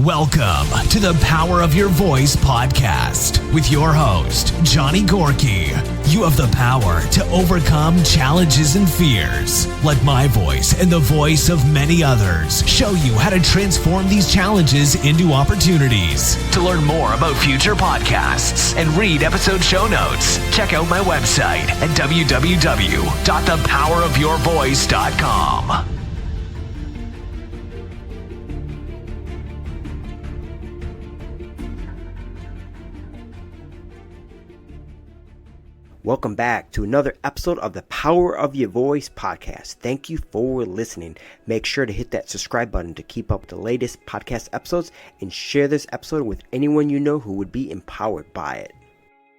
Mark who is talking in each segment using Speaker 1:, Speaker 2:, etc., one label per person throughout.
Speaker 1: Welcome to the Power of Your Voice podcast with your host, Johnny Gorky. You have the power to overcome challenges and fears. Let my voice and the voice of many others show you how to transform these challenges into opportunities. To learn more about future podcasts and read episode show notes, check out my website at www.thepowerofyourvoice.com.
Speaker 2: Welcome back to another episode of the Power of Your Voice podcast. Thank you for listening. Make sure to hit that subscribe button to keep up with the latest podcast episodes and share this episode with anyone you know who would be empowered by it.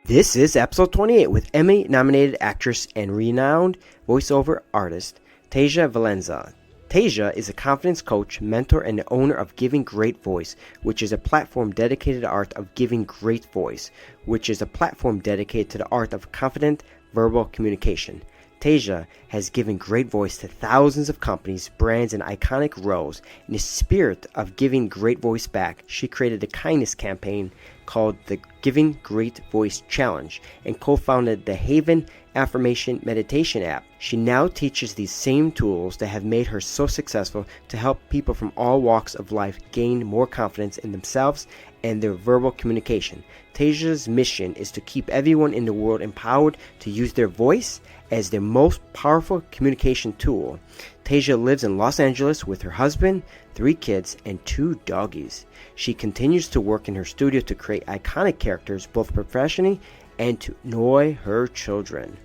Speaker 2: This is episode 28 with Emmy-Nominated Actress and renowned voiceover artist Tasia Valenza. Tasia is a confidence coach, mentor, and the owner of Giving Great Voice, which is a platform dedicated to the art of giving great voice, which is a platform dedicated to the art of confident verbal communication. Tasia has given great voice to thousands of companies, brands, and iconic roles. In the spirit of giving great voice back, she created a kindness campaign called the Giving Great Voice Challenge and co-founded the Haven Affirmation Meditation App. She now teaches these same tools that have made her so successful to help people from all walks of life gain more confidence in themselves and their verbal communication. Tasia's mission is to keep everyone in the world empowered to use their voice as their most powerful communication tool. Tasia lives in Los Angeles with her husband, 3 kids, and 2 doggies. She continues to work in her studio to create iconic characters both professionally and to annoy her children.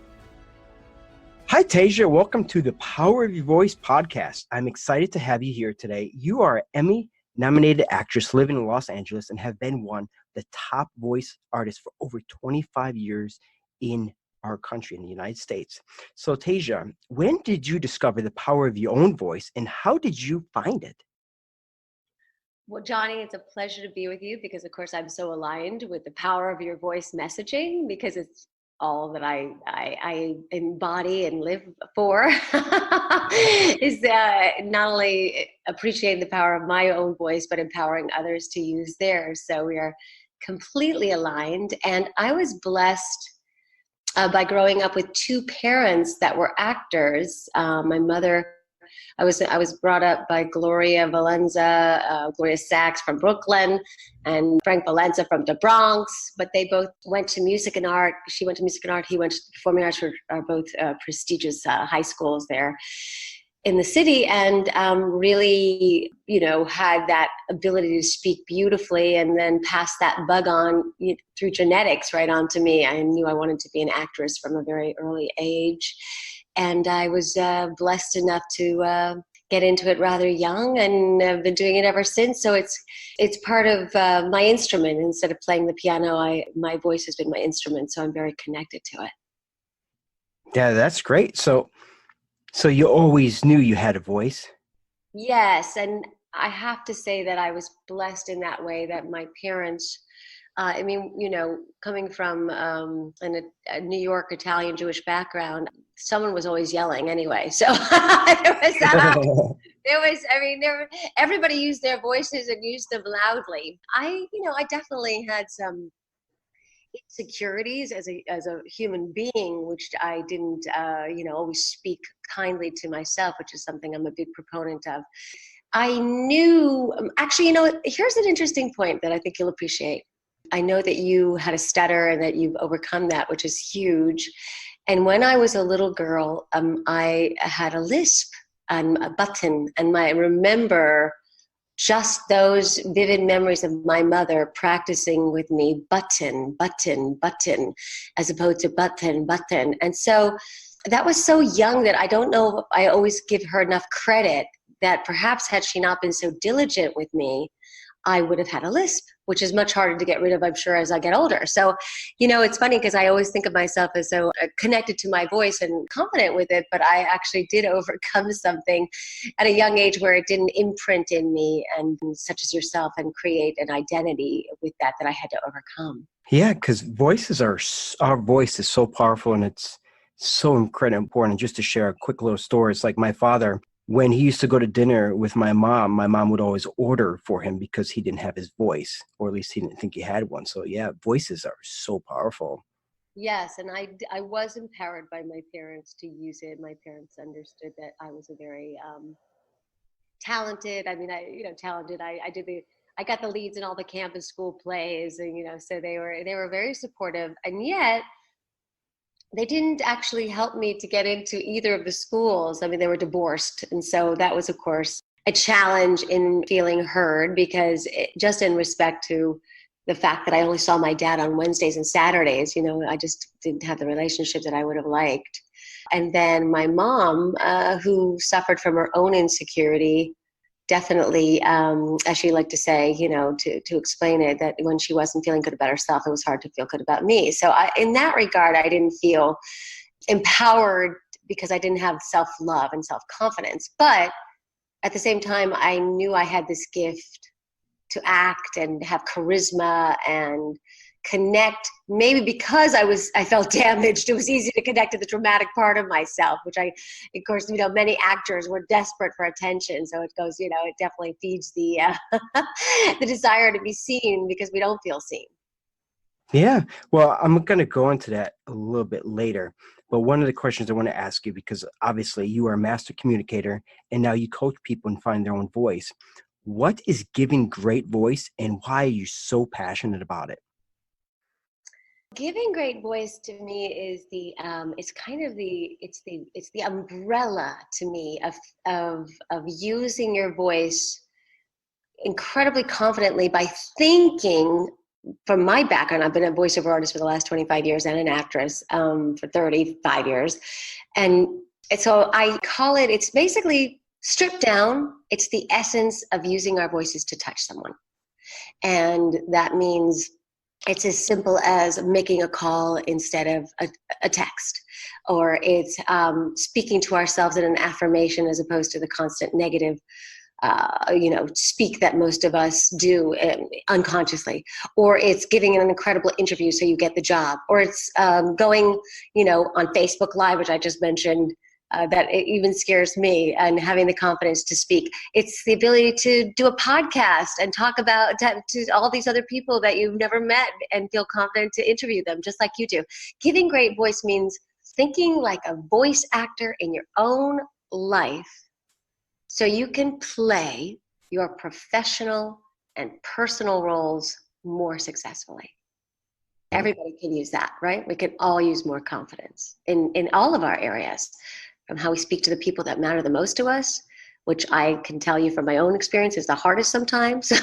Speaker 2: Hi, Tasia. Welcome to the Power of Your Voice podcast. I'm excited to have you here today. You are an Emmy-nominated actress living in Los Angeles and have been one of the top voice artists for over 25 years in our country, in the United States. So, Tasia, when did you discover the power of your own voice and how did you find it?
Speaker 3: Well, Johnny, it's a pleasure to be with you because, of course, I'm so aligned with the power of your voice messaging because it's all that I embody and live for is not only appreciating the power of my own voice, but empowering others to use theirs. So we are completely aligned. And I was blessed by growing up with 2 parents that were actors. My mother, I was brought up by Gloria Shaak from Brooklyn, and Frank Valenza from the Bronx. But they both went to music and art. She went to music and art. He went to performing arts, for both prestigious high schools there in the city, and really, had that ability to speak beautifully, and then pass that bug on through genetics right on to me. I knew I wanted to be an actress from a very early age. And I was blessed enough to get into it rather young, and I've been doing it ever since. So it's part of my instrument. Instead of playing the piano, my voice has been my instrument. So I'm very connected to it.
Speaker 2: Yeah, that's great. So you always knew you had a voice? Yes,
Speaker 3: and I have to say that I was blessed in that way that my parents, coming from a New York Italian Jewish background, someone was always yelling anyway. So everybody used their voices and used them loudly. I definitely had some insecurities as a human being, which I didn't, always speak kindly to myself, which is something I'm a big proponent of. I knew, here's an interesting point that I think you'll appreciate. I know that you had a stutter and that you've overcome that, which is huge. And when I was a little girl, I had a lisp and a button, and I remember just those vivid memories of my mother practicing with me, button, button, button, as opposed to button, button. And so that was so young that I don't know if I always give her enough credit that perhaps had she not been so diligent with me, I would have had a lisp, which is much harder to get rid of, I'm sure, as I get older. So, it's funny because I always think of myself as so connected to my voice and confident with it, but I actually did overcome something at a young age where it didn't imprint in me, and such as yourself, and create an identity with that I had to overcome.
Speaker 2: Yeah, because our voice is so powerful, and it's so incredibly important. And just to share a quick little story, it's like my father when he used to go to dinner with my mom would always order for him because he didn't have his voice, or at least he didn't think he had one. So yeah, voices are so powerful.
Speaker 3: Yes, and I was empowered by my parents to use it. My parents understood that I was a very talented. I mean, talented. I got the leads in all the campus school plays, and so they were very supportive. And yet, they didn't actually help me to get into either of the schools. I mean, they were divorced, and so that was, of course, a challenge in feeling heard, because just in respect to the fact that I only saw my dad on Wednesdays and Saturdays, I just didn't have the relationship that I would have liked. And then my mom, who suffered from her own insecurity, definitely, as she liked to say, to explain it, that when she wasn't feeling good about herself, it was hard to feel good about me. So in that regard, I didn't feel empowered because I didn't have self-love and self-confidence. But at the same time, I knew I had this gift to act and have charisma and connect. Maybe because I felt damaged, it was easy to connect to the dramatic part of myself, which of course, many actors were desperate for attention. So it goes, it definitely feeds the the desire to be seen, because we don't feel seen.
Speaker 2: Yeah. Well, I'm going to go into that a little bit later. But one of the questions I want to ask you, because obviously you are a master communicator and now you coach people and find their own voice. What is giving great voice, and why are you so passionate about it?
Speaker 3: Giving great voice to me is it's kind of it's the umbrella to me of using your voice incredibly confidently by thinking. From my background, I've been a voiceover artist for the last 25 years and an actress for 35 years. And so I call it's basically stripped down. It's the essence of using our voices to touch someone. And that means it's as simple as making a call instead of a text, or it's speaking to ourselves in an affirmation as opposed to the constant negative speak that most of us do unconsciously, or it's giving an incredible interview so you get the job, or it's going, on Facebook Live, which I just mentioned, that it even scares me, and having the confidence to speak. It's the ability to do a podcast and talk about to all these other people that you've never met and feel confident to interview them just like you do. Giving great voice means thinking like a voice actor in your own life, so you can play your professional and personal roles more successfully. Everybody can use that, right? We can all use more confidence in all of our areas, from how we speak to the people that matter the most to us, which I can tell you from my own experience is the hardest sometimes.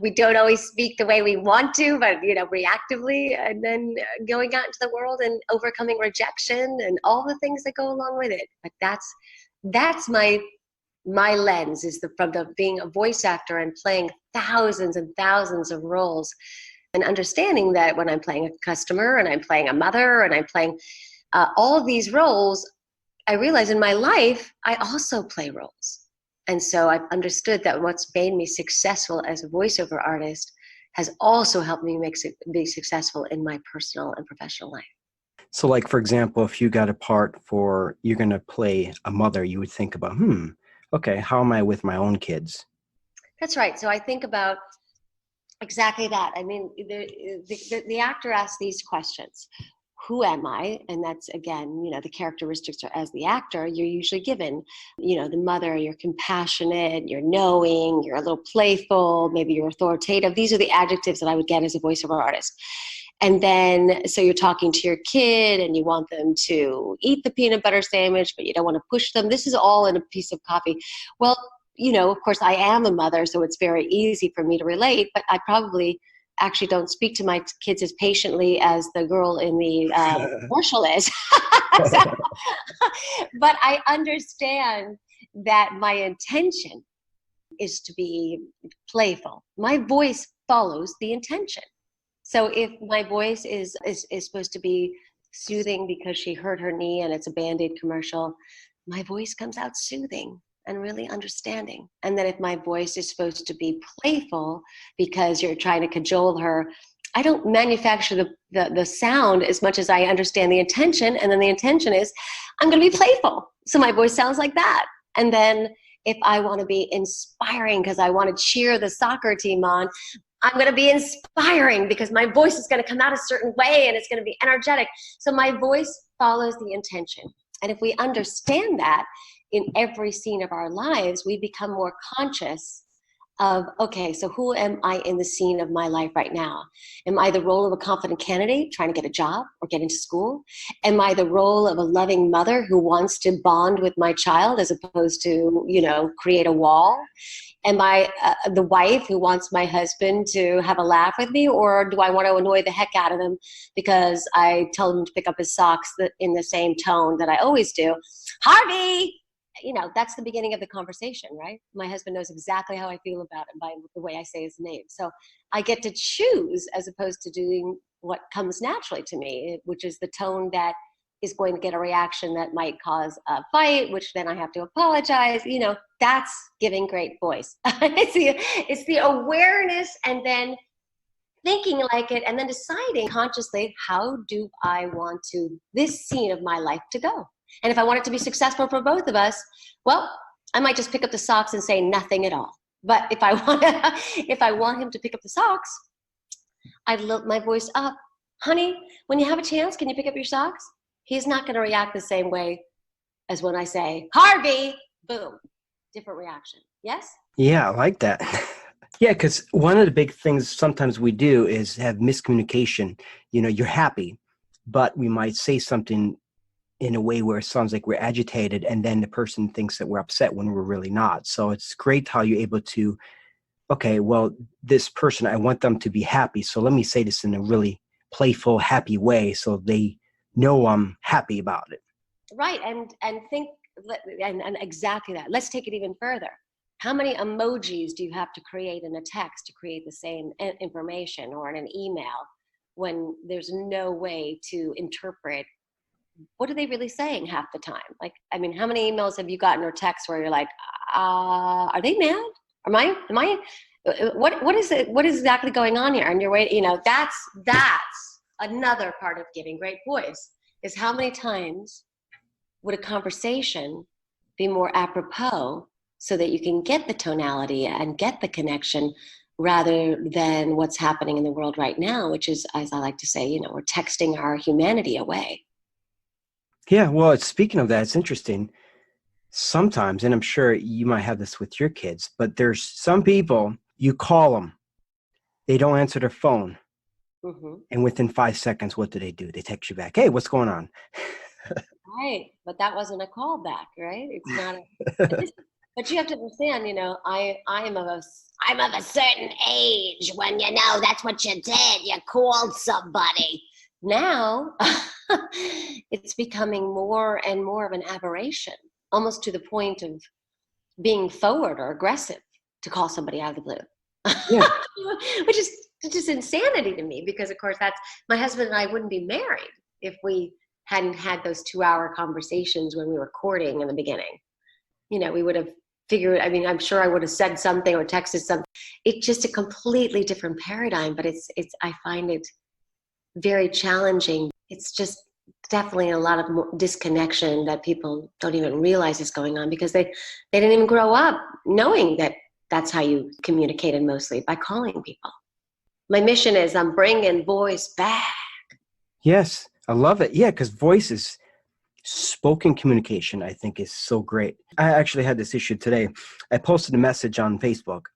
Speaker 3: We don't always speak the way we want to, but reactively, and then going out into the world and overcoming rejection and all the things that go along with it. But that's my lens, is from being a voice actor and playing thousands and thousands of roles, and understanding that when I'm playing a customer and I'm playing a mother and I'm playing all of these roles, I realize in my life, I also play roles. And so I've understood that what's made me successful as a voiceover artist has also helped me be successful in my personal and professional life.
Speaker 2: So like, for example, if you got a part for, you're going to play a mother, you would think about, okay, how am I with my own kids? That's
Speaker 3: right. So I think about exactly that. I mean, the actor asks these questions. Who am I? And that's, again, the characteristics are, as the actor, you're usually given, the mother, you're compassionate, you're knowing, you're a little playful, maybe you're authoritative. These are the adjectives that I would get as a voiceover artist. And then, so you're talking to your kid and you want them to eat the peanut butter sandwich, but you don't want to push them. This is all in a piece of copy. Well, of course I am a mother, so it's very easy for me to relate, but I probably actually don't speak to my kids as patiently as the girl in the commercial is. But I understand that my intention is to be playful. My voice follows the intention. So if my voice is supposed to be soothing because she hurt her knee and it's a Band-Aid commercial, my voice comes out soothing and really understanding. And then if my voice is supposed to be playful because you're trying to cajole her I don't manufacture the sound as much as I understand the intention. And then the intention is, I'm going to be playful. So my voice sounds like that. And then if I want to be inspiring because I want to cheer the soccer team on, I'm going to be inspiring because my voice is going to come out a certain way and it's going to be energetic. So my voice follows the intention. And if we understand that in every scene of our lives, we become more conscious of, okay, so who am I in the scene of my life right now? Am I the role of a confident candidate trying to get a job or get into school? Am I the role of a loving mother who wants to bond with my child as opposed to, create a wall? Am I the wife who wants my husband to have a laugh with me, or do I want to annoy the heck out of him because I tell him to pick up his socks in the same tone that I always do? Harvey! That's the beginning of the conversation, right? My husband knows exactly how I feel about him by the way I say his name. So I get to choose as opposed to doing what comes naturally to me, which is the tone that is going to get a reaction that might cause a fight, which then I have to apologize. That's giving great voice. It's the awareness and then thinking like it and then deciding consciously, how do I want this scene of my life to go? And if I want it to be successful for both of us, well, I might just pick up the socks and say nothing at all. But if I want him to pick up the socks, I lift my voice up. Honey, when you have a chance, can you pick up your socks? He's not going to react the same way as when I say, Harvey, boom, different reaction. Yes?
Speaker 2: Yeah, I like that. Yeah, because one of the big things sometimes we do is have miscommunication. You're happy, but we might say something in a way where it sounds like we're agitated, and then the person thinks that we're upset when we're really not. So it's great how you're able to, okay, well, this person, I want them to be happy. So let me say this in a really playful, happy way so they know I'm happy about it.
Speaker 3: Right. And think, and exactly that. Let's take it even further. How many emojis do you have to create in a text to create the same information, or in an email, when there's no way to interpret what are they really saying half the time? Like, how many emails have you gotten or texts where you're like, are they mad? Am I, what is it? What is exactly going on here? And you're waiting, that's another part of giving great voice, is how many times would a conversation be more apropos so that you can get the tonality and get the connection, rather than what's happening in the world right now, which is, as I like to say, we're texting our humanity away.
Speaker 2: Yeah, well, speaking of that, it's interesting. Sometimes, and I'm sure you might have this with your kids, but there's some people, you call them, they don't answer their phone. Mm-hmm. And within 5 seconds, what do? They text you back. Hey, what's going on?
Speaker 3: Right. But that wasn't a call back, right? It's not. But you have to understand, I'm of a certain age when, that's what you did. You called somebody. Now, it's becoming more and more of an aberration, almost to the point of being forward or aggressive to call somebody out of the blue. Yeah. Which is just insanity to me, because, of course, my husband and I wouldn't be married if we hadn't had those 2-hour conversations when we were courting in the beginning. We would have figured, I'm sure I would have said something or texted something. It's just a completely different paradigm, but I find it very challenging. It's just definitely a lot of disconnection that people don't even realize is going on, because they didn't even grow up knowing that that's how you communicated, mostly by calling people. My mission is I'm bringing voice back.
Speaker 2: Yes, I love it. Yeah, because voice is spoken communication, I think, is so great. I actually had this issue today. I posted a message on Facebook,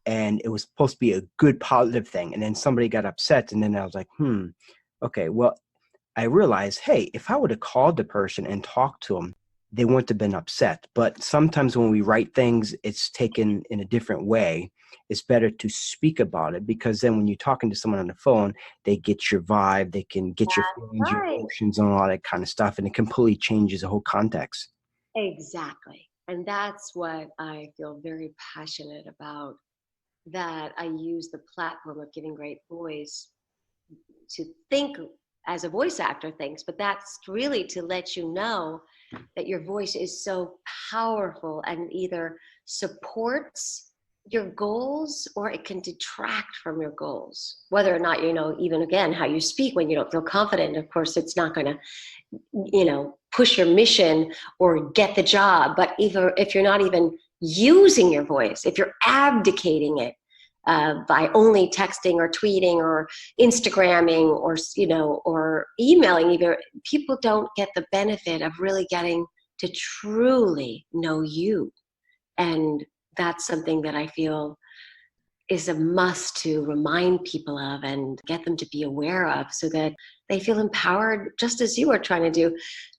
Speaker 2: and it was supposed to be a good, positive thing. And then somebody got upset, and then I was like, okay, well, I realized, hey, if I would have called the person and talked to them, they wouldn't have been upset. But sometimes when we write things, it's taken in a different way. It's better to speak about it, because then when you're talking to someone on the phone, they get your vibe, they can get your feelings, your emotions, and all that kind of stuff. And it completely changes the whole context.
Speaker 3: Exactly. And that's what I feel very passionate about, that I use the platform of Giving Great Voice to think as a voice actor thinks, but that's really to let you know that your voice is so powerful and either supports your goals, or it can detract from your goals. Whether or not, even again, how you speak when you don't feel confident, of course, it's not going to, push your mission or get the job. But even if you're not even using your voice, if you're abdicating it by only texting or tweeting or Instagramming or emailing, either, people don't get the benefit of really getting to truly know you. And that's something that I feel is a must to remind people of and get them to be aware of, so that they feel empowered, just as you are trying to do,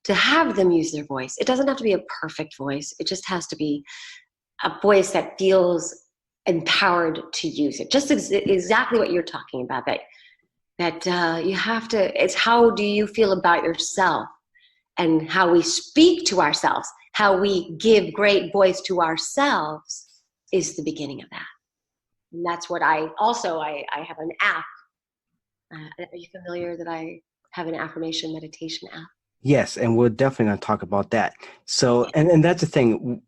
Speaker 3: to have them use their voice. It doesn't have to be a perfect voice. It just has to be a voice that feels empowered to use it. Just exactly what you're talking about, that you have to, it's how do you feel about yourself, and how we speak to ourselves, how we give great voice to ourselves is the beginning of that. And that's what I have an app. Are you familiar that I have an affirmation meditation app?
Speaker 2: Yes, and we're definitely going to talk about that. So, and that's the thing.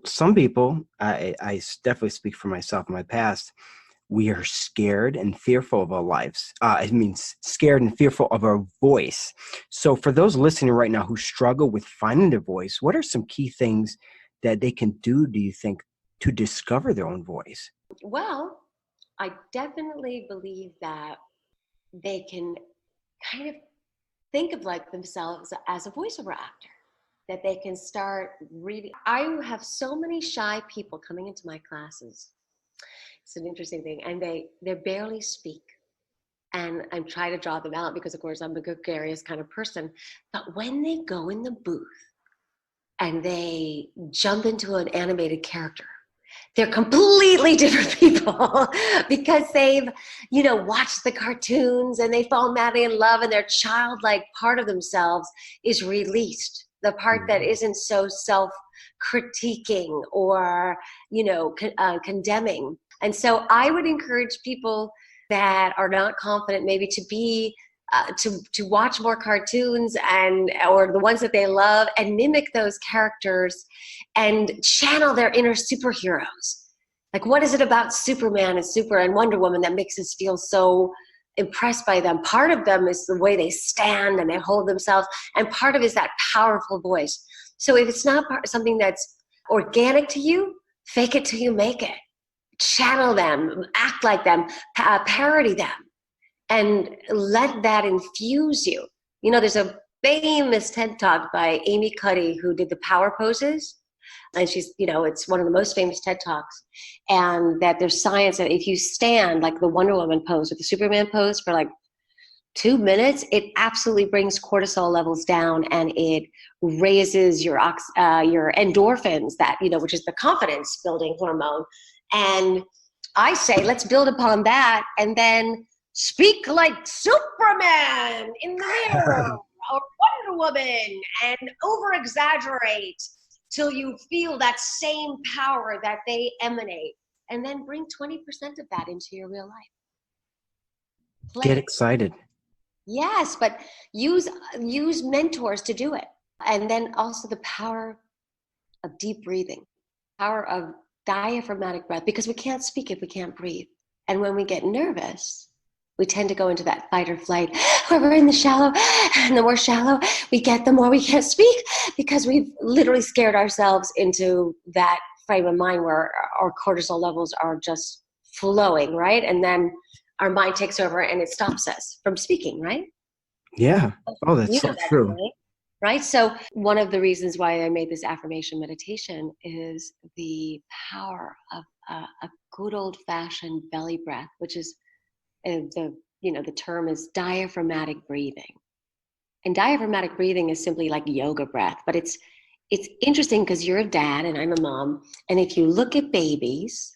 Speaker 2: Some people, I definitely speak for myself in my past, we are scared and fearful of our lives. Scared and fearful of our voice. So for those listening right now who struggle with finding their voice, what are some key things that they can do you think, to discover their own voice?
Speaker 3: Well, I definitely believe that they can kind of think of like themselves as a voiceover actor, that they can start reading. I have so many shy people coming into my classes. It's an interesting thing. And they barely speak. And I'm trying to draw them out because, of course, I'm a gregarious kind of person. But when they go in the booth and they jump into an animated character, they're completely different people because they've, watched the cartoons and they fall madly in love, and their childlike part of themselves is released. The part that isn't so self-critiquing or, condemning. And so I would encourage people that are not confident maybe to be to watch more cartoons or the ones that they love, and mimic those characters and channel their inner superheroes. Like, what is it about Superman and Wonder Woman that makes us feel so impressed by them? Part of them is the way they stand and they hold themselves, and part of it is that powerful voice. So if it's not something that's organic to you, fake it till you make it. Channel them, act like them, parody them, and let that infuse you. There's a famous TED Talk by Amy Cuddy, who did the power poses. And she's, it's one of the most famous TED Talks. And that there's science that if you stand like the Wonder Woman pose or the Superman pose for like 2 minutes, it absolutely brings cortisol levels down, and it raises your endorphins, which is the confidence building hormone. And I say, let's build upon that, and then speak like Superman in the mirror or Wonder Woman, and over exaggerate till you feel that same power that they emanate, and then bring 20% of that into your real life. Play.
Speaker 2: Get excited.
Speaker 3: Yes, but use mentors to do it. And then also the power of deep breathing, power of diaphragmatic breath, because we can't speak if we can't breathe. And when we get nervous, we tend to go into that fight or flight where we're in the shallow, and the more shallow we get, the more we can't speak, because we've literally scared ourselves into that frame of mind where our cortisol levels are just flowing, right? And then our mind takes over and it stops us from speaking, right?
Speaker 2: Yeah. Oh, that's so true.
Speaker 3: Right? So one of the reasons why I made this affirmation meditation is the power of a good old-fashioned belly breath, which is the term is diaphragmatic breathing. And diaphragmatic breathing is simply like yoga breath, but it's interesting because you're a dad and I'm a mom. And if you look at babies,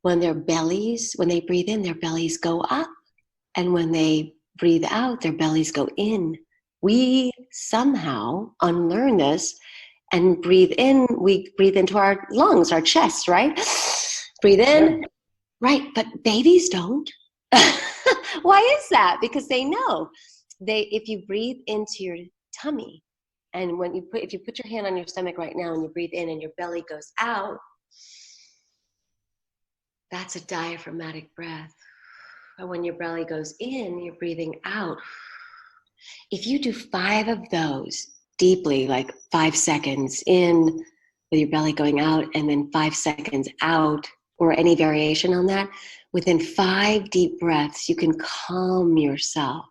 Speaker 3: when they breathe in, their bellies go up. And when they breathe out, their bellies go in. We somehow unlearn this and breathe in. We breathe into our lungs, our chest, right? Breathe in, right? But babies don't. Why is that? Because they know if you breathe into your tummy, and if you put your hand on your stomach right now and you breathe in and your belly goes out, That's a diaphragmatic breath. And when your belly goes in, you're breathing out. If you do 5 of those deeply, like 5 seconds in with your belly going out and then 5 seconds out, or any variation on that, within 5 deep breaths, you can calm yourself.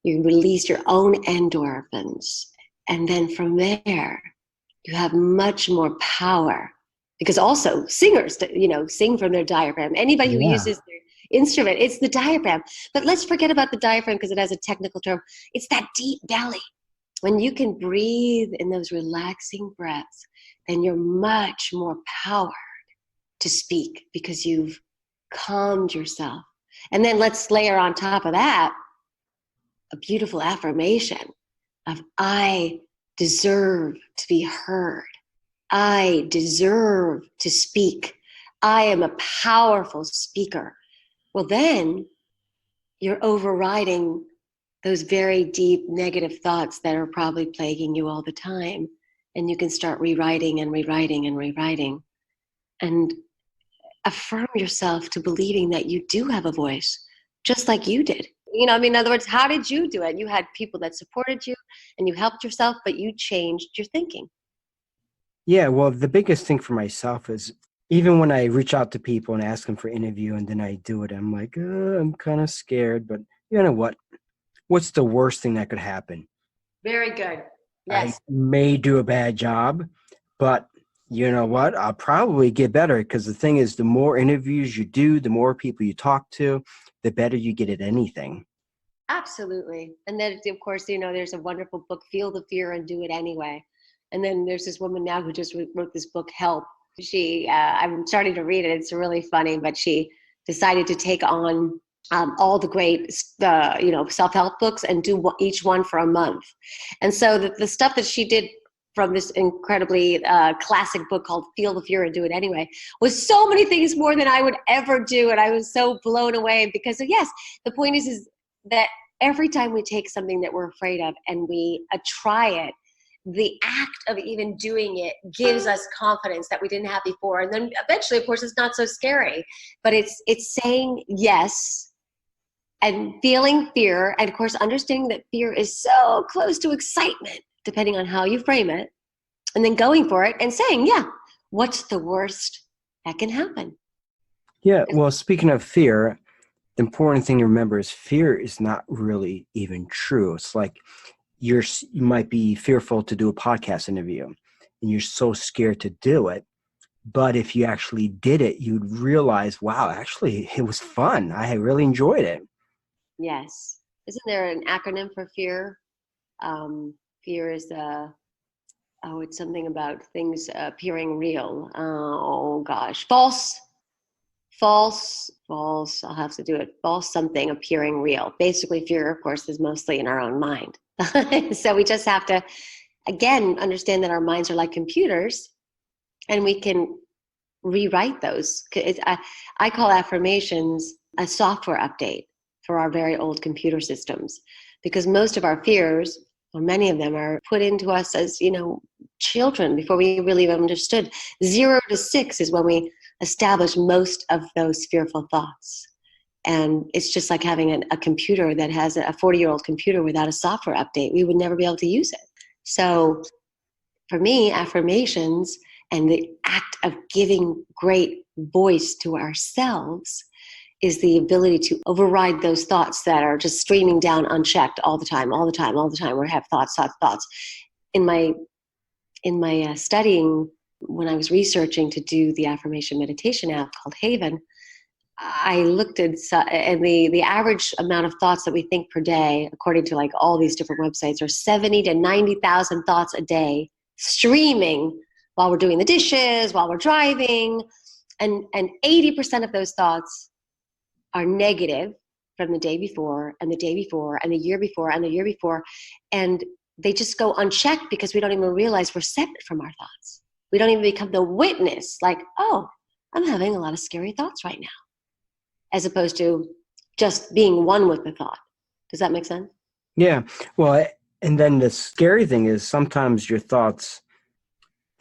Speaker 3: You release your own endorphins. And then from there, you have much more power. Because also singers, sing from their diaphragm. Anybody who uses their instrument, it's the diaphragm. But let's forget about the diaphragm because it has a technical term. It's that deep belly. When you can breathe in those relaxing breaths, then you're much more powered to speak because you've calmed yourself. And then let's layer on top of that a beautiful affirmation of I deserve to be heard. I deserve to speak. I am a powerful speaker. Well, then you're overriding those very deep negative thoughts that are probably plaguing you all the time. And you can start rewriting and rewriting and rewriting and affirm yourself to believing that you do have a voice, just like you did. In other words, how did you do it? You had people that supported you and you helped yourself, but you changed your thinking.
Speaker 2: Yeah, well, the biggest thing for myself is even when I reach out to people and ask them for interview and then I do it, I'm like, I'm kind of scared, but you know what? What's the worst thing that could happen?
Speaker 3: Very good. Yes.
Speaker 2: I may do a bad job, but you know what? I'll probably get better because the thing is, the more interviews you do, the more people you talk to, the better you get at anything.
Speaker 3: Absolutely. And then, of course, there's a wonderful book, Feel the Fear and Do It Anyway. And then there's this woman now who just wrote this book, Help. I'm starting to read it. It's really funny, but she decided to take on all the great, self-help books and do each one for a month. And so the stuff that she did from this incredibly classic book called Feel the Fear and Do It Anyway was so many things more than I would ever do. And I was so blown away because, yes, the point is that every time we take something that we're afraid of and we try it, the act of even doing it gives us confidence that we didn't have before. And then eventually, of course, it's not so scary, but it's saying yes and feeling fear. And of course, understanding that fear is so close to excitement, depending on how you frame it, and then going for it and saying, yeah, what's the worst that can happen?
Speaker 2: Yeah. Well, speaking of fear, the important thing to remember is fear is not really even true. It's like, you might be fearful to do a podcast interview and you're so scared to do it. But if you actually did it, you'd realize, wow, actually, it was fun. I really enjoyed it.
Speaker 3: Yes. Isn't there an acronym for fear? Fear is, it's something about things appearing real. Oh, gosh. False. I'll have to do it. False something appearing real. Basically, fear, of course, is mostly in our own mind. So we just have to, again, understand that our minds are like computers and we can rewrite those. I call affirmations a software update for our very old computer systems because most of our fears, or many of them, are put into us as, children before we really understood. 0 to 6 is when we establish most of those fearful thoughts. And it's just like having a computer that has a 40-year-old computer without a software update. We would never be able to use it. So for me, affirmations and the act of giving great voice to ourselves is the ability to override those thoughts that are just streaming down unchecked all the time. We have thoughts. In my studying, when I was researching to do the affirmation meditation app called Haven, I looked at and the average amount of thoughts that we think per day, according to like all these different websites, are 70 to 90,000 thoughts a day streaming while we're doing the dishes, while we're driving, and 80% of those thoughts are negative from the day before and the day before and the year before and the year before, and they just go unchecked because we don't even realize we're separate from our thoughts. We don't even become the witness, like, oh, I'm having a lot of scary thoughts right now, as opposed to just being one with the thought. Does that make sense?
Speaker 2: Yeah. Well, and then the scary thing is sometimes your thoughts,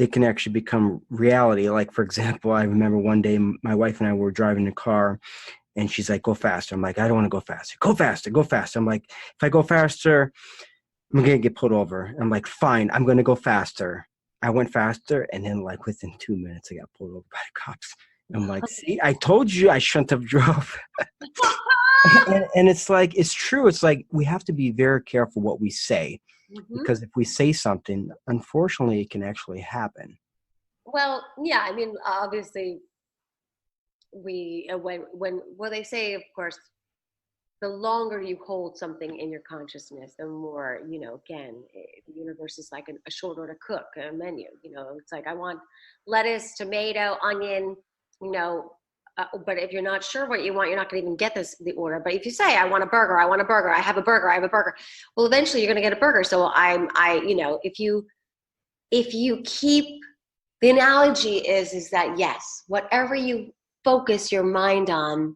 Speaker 2: they can actually become reality. Like, for example, I remember one day my wife and I were driving the car, and she's like, go faster. I'm like, I don't want to go faster. Go faster, go faster. I'm like, if I go faster, I'm going to get pulled over. I'm like, fine, I'm going to go faster. I went faster, and then like within 2 minutes, I got pulled over by the cops. I'm like, see, I told you I shouldn't have drove. and it's like, it's true. It's like we have to be very careful what we say, because if we say something, unfortunately, it can actually happen.
Speaker 3: Well, yeah, I mean, obviously, when they say, of course, the longer you hold something in your consciousness, the more, again, the universe is like a short order cook, a menu. It's like, I want lettuce, tomato, onion, but if you're not sure what you want, you're not going to even get the order. But if you say, I want a burger, I want a burger, I have a burger, I have a burger, well, eventually you're going to get a burger. So if you keep, the analogy is that, yes, whatever you focus your mind on,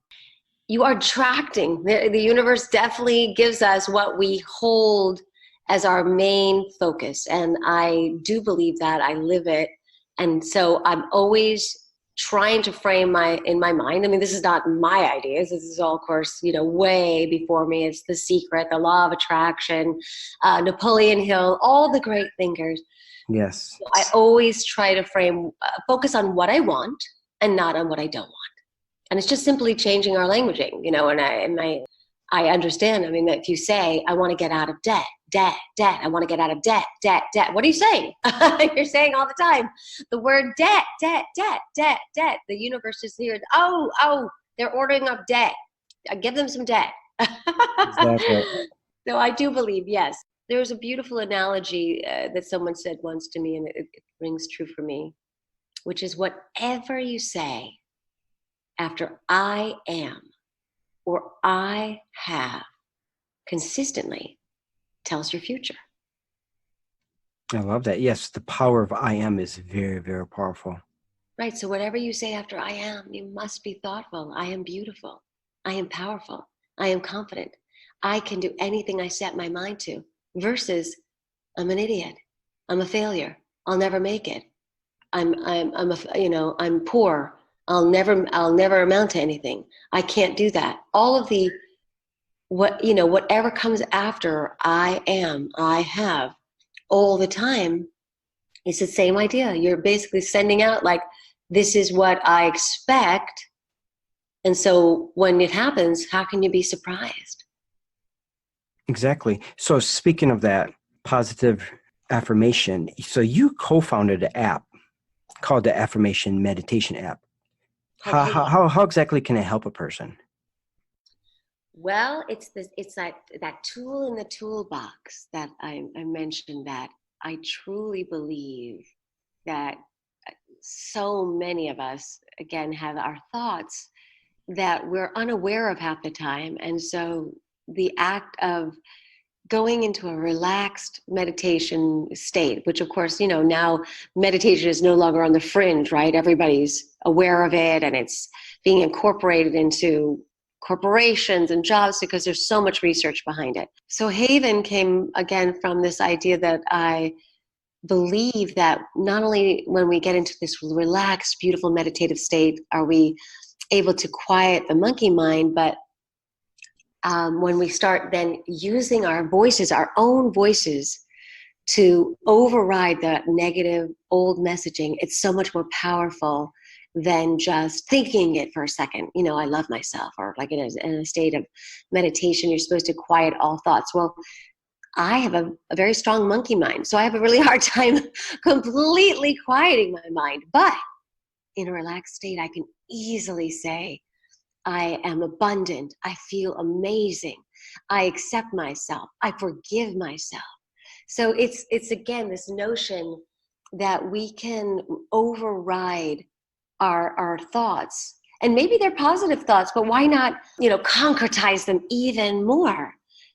Speaker 3: you are attracting. The universe definitely gives us what we hold as our main focus. And I do believe that. I live it. And so I'm always trying to frame in my mind. I mean, this is not my ideas. This is all, of course, way before me. It's The Secret, the Law of Attraction, Napoleon Hill, all the great thinkers.
Speaker 2: Yes.
Speaker 3: So I always try to focus on what I want and not on what I don't want. And it's just simply changing our languaging, and I understand. I mean, that if you say, I want to get out of debt, I want to get out of debt. What are you saying? You're saying all the time the word debt. The universe is here. Oh, they're ordering up debt. Give them some debt.
Speaker 2: Exactly.
Speaker 3: So I do believe, yes. There's a beautiful analogy that someone said once to me, and it rings true for me, which is, whatever you say after I am or I have consistently tells your future.
Speaker 2: I love that. Yes, the power of I am is very, very powerful.
Speaker 3: Right. So whatever you say after I am, you must be thoughtful. I am beautiful. I am powerful. I am confident. I can do anything I set my mind to, versus I'm an idiot. I'm a failure. I'll never make it. I'm poor. I'll never amount to anything. I can't do that. All of whatever comes after I am, I have, all the time, it's the same idea. You're basically sending out like, this is what I expect. And so when it happens, how can you be surprised?
Speaker 2: Exactly. So speaking of that positive affirmation, so you co-founded an app called the Affirmation Meditation App. How exactly can it help a person?
Speaker 3: Well, it's that tool in the toolbox that I mentioned, that I truly believe that so many of us, again, have our thoughts that we're unaware of half the time. And so the act of going into a relaxed meditation state, which of course, now meditation is no longer on the fringe, right? Everybody's aware of it, and it's being incorporated into corporations and jobs because there's so much research behind it. So Haven came again from this idea that I believe that not only when we get into this relaxed, beautiful meditative state are we able to quiet the monkey mind, but when we start then using our voices, our own voices, to override that negative old messaging, it's so much more powerful than just thinking it for a second. I love myself, or like in a state of meditation, you're supposed to quiet all thoughts. Well, I have a very strong monkey mind, so I have a really hard time completely quieting my mind. But in a relaxed state, I can easily say, I am abundant. I feel amazing. I accept myself. I forgive myself. So it's again, this notion that we can override our thoughts. And maybe they're positive thoughts, but why not, concretize them even more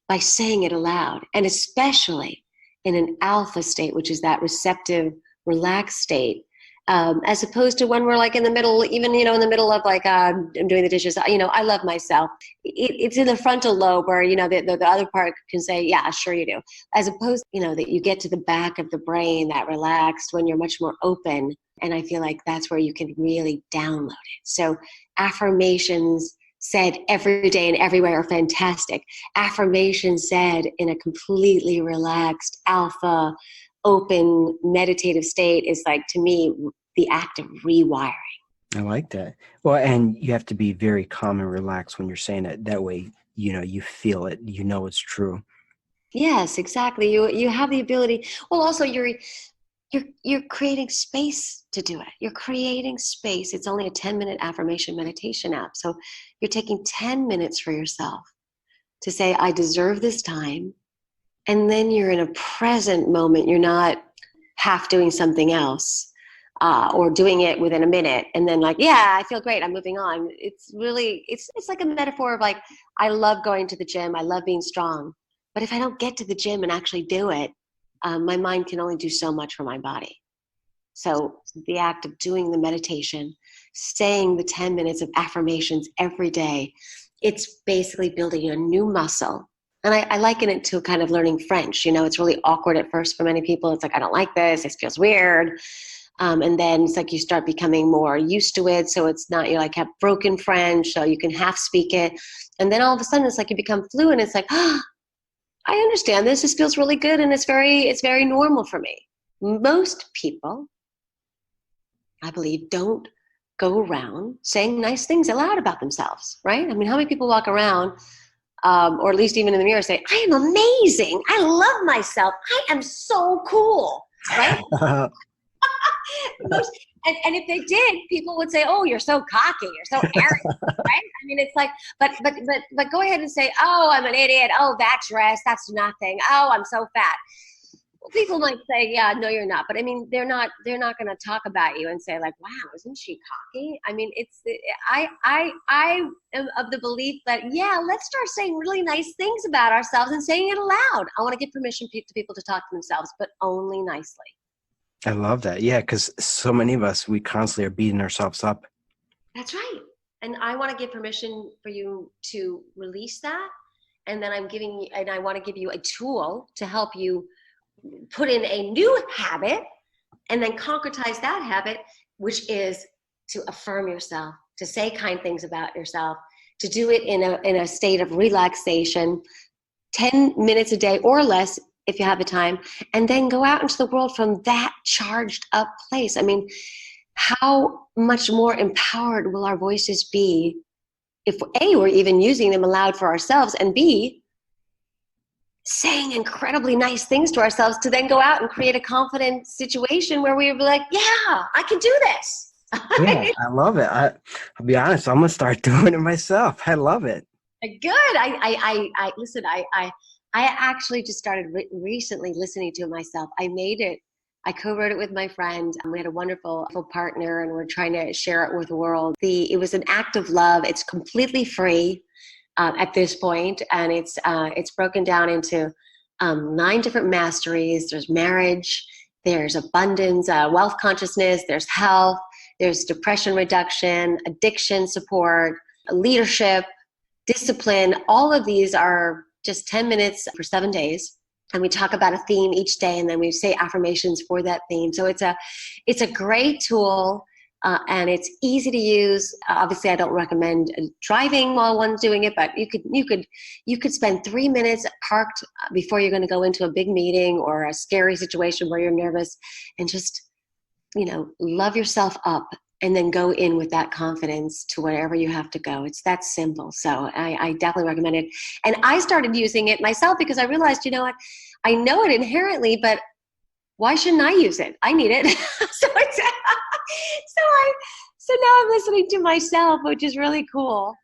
Speaker 3: by saying it aloud? And especially in an alpha state, which is that receptive, relaxed state, as opposed to when we're like in the middle, even, in the middle of like, I'm doing the dishes, I love myself. It's in the frontal lobe where, the other part can say, yeah, sure you do. As opposed, that you get to the back of the brain, that relaxed when you're much more open. And I feel like that's where you can really download it. So affirmations said every day and everywhere are fantastic. Affirmations said in a completely relaxed, alpha, open, meditative state is like, to me, the act of rewiring.
Speaker 2: I like that. Well, and you have to be very calm and relaxed when you're saying it. That way, you feel it. You know it's true.
Speaker 3: Yes, exactly. You have the ability. Well, also you're creating space to do it. You're creating space. It's only a 10-minute affirmation meditation app. So you're taking 10 minutes for yourself to say, I deserve this time. And then you're in a present moment. You're not half doing something else or doing it within a minute. And then like, yeah, I feel great. I'm moving on. It's really, it's like a metaphor of like, I love going to the gym. I love being strong. But if I don't get to the gym and actually do it, my mind can only do so much for my body. So the act of doing the meditation, saying the 10 minutes of affirmations every day, it's basically building a new muscle. And I liken it to kind of learning French. It's really awkward at first for many people. It's like, I don't like this. This feels weird. And then it's like you start becoming more used to it. So it's not, you like have broken French, so you can half speak it. And then all of a sudden it's like you become fluent. It's like, I understand this. This feels really good. And it's very normal for me. Most people, I believe, don't go around saying nice things aloud about themselves, right? I mean, how many people walk around, or at least even in the mirror, say, I am amazing. I love myself. I am so cool, right? And if they did, people would say, oh, you're so cocky. You're so arrogant, right? I mean, it's like, but go ahead and say, oh, I'm an idiot. Oh, that dress, that's nothing. Oh, I'm so fat. Well, people might say, yeah, no, you're not. But I mean, they're not going to talk about you and say like, wow, isn't she cocky? I mean, I am of the belief that, yeah, let's start saying really nice things about ourselves and saying it aloud. I want to give permission to people to talk to themselves, but only nicely.
Speaker 2: I love that. Yeah, because so many of us, we constantly are beating ourselves up.
Speaker 3: That's right. And I want to give permission for you to release that. And then I want to give you a tool to help you put in a new habit and then concretize that habit, which is to affirm yourself, to say kind things about yourself, to do it in a state of relaxation, 10 minutes a day or less if you have the time, and then go out into the world from that charged up place. I mean, how much more empowered will our voices be if A, we're even using them aloud for ourselves, and B, saying incredibly nice things to ourselves to then go out and create a confident situation where we're like, yeah, I can do this.
Speaker 2: Yeah, I love it. I'll be honest, I'm going to start doing it myself. I love it.
Speaker 3: Good. I listen, I actually just started recently listening to it myself. I made it. I co-wrote it with my friend. We had a wonderful partner and we're trying to share it with the world. It was an act of love. It's completely free at this point, and it's broken down into 9 different masteries. There's marriage, there's abundance, wealth consciousness, there's health, there's depression reduction, addiction support, leadership, discipline. All of these are just 10 minutes for 7 days. And we talk about a theme each day, and then we say affirmations for that theme. So it's a great tool, and it's easy to use. Obviously, I don't recommend driving while one's doing it, but you could spend 3 minutes parked before you're going to go into a big meeting or a scary situation where you're nervous, and just love yourself up. And then go in with that confidence to wherever you have to go. It's that simple. So I definitely recommend it. And I started using it myself because I realized, you know what, I know it inherently, but why shouldn't I use it? I need it. So now I'm listening to myself, which is really cool.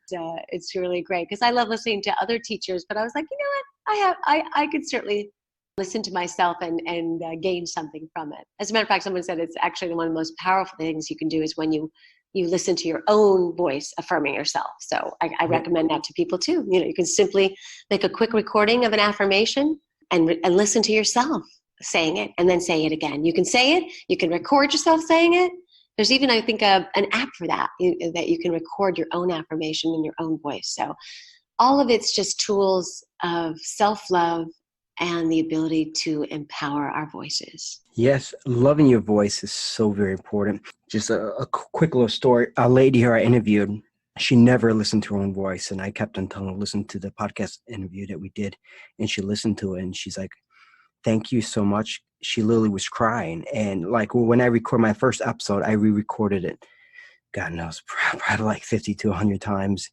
Speaker 3: It's really great because I love listening to other teachers, but I was like, you know what, I could certainly listen to myself and gain something from it. As a matter of fact, someone said it's actually one of the most powerful things you can do is when you listen to your own voice affirming yourself. So I recommend that to people too. You can simply make a quick recording of an affirmation and listen to yourself saying it and then say it again. You can say it, you can record yourself saying it, There's even, I think, an app for that, that you can record your own affirmation in your own voice. So all of it's just tools of self-love and the ability to empower our voices.
Speaker 2: Yes, loving your voice is so very important. Just a quick little story. A lady here I interviewed, she never listened to her own voice. And I kept on telling her, listen to the podcast interview that we did. And she listened to it and she's like, thank you so much. She literally was crying. And like when I record my first episode, I re-recorded it. God knows, probably like 50 to 100 times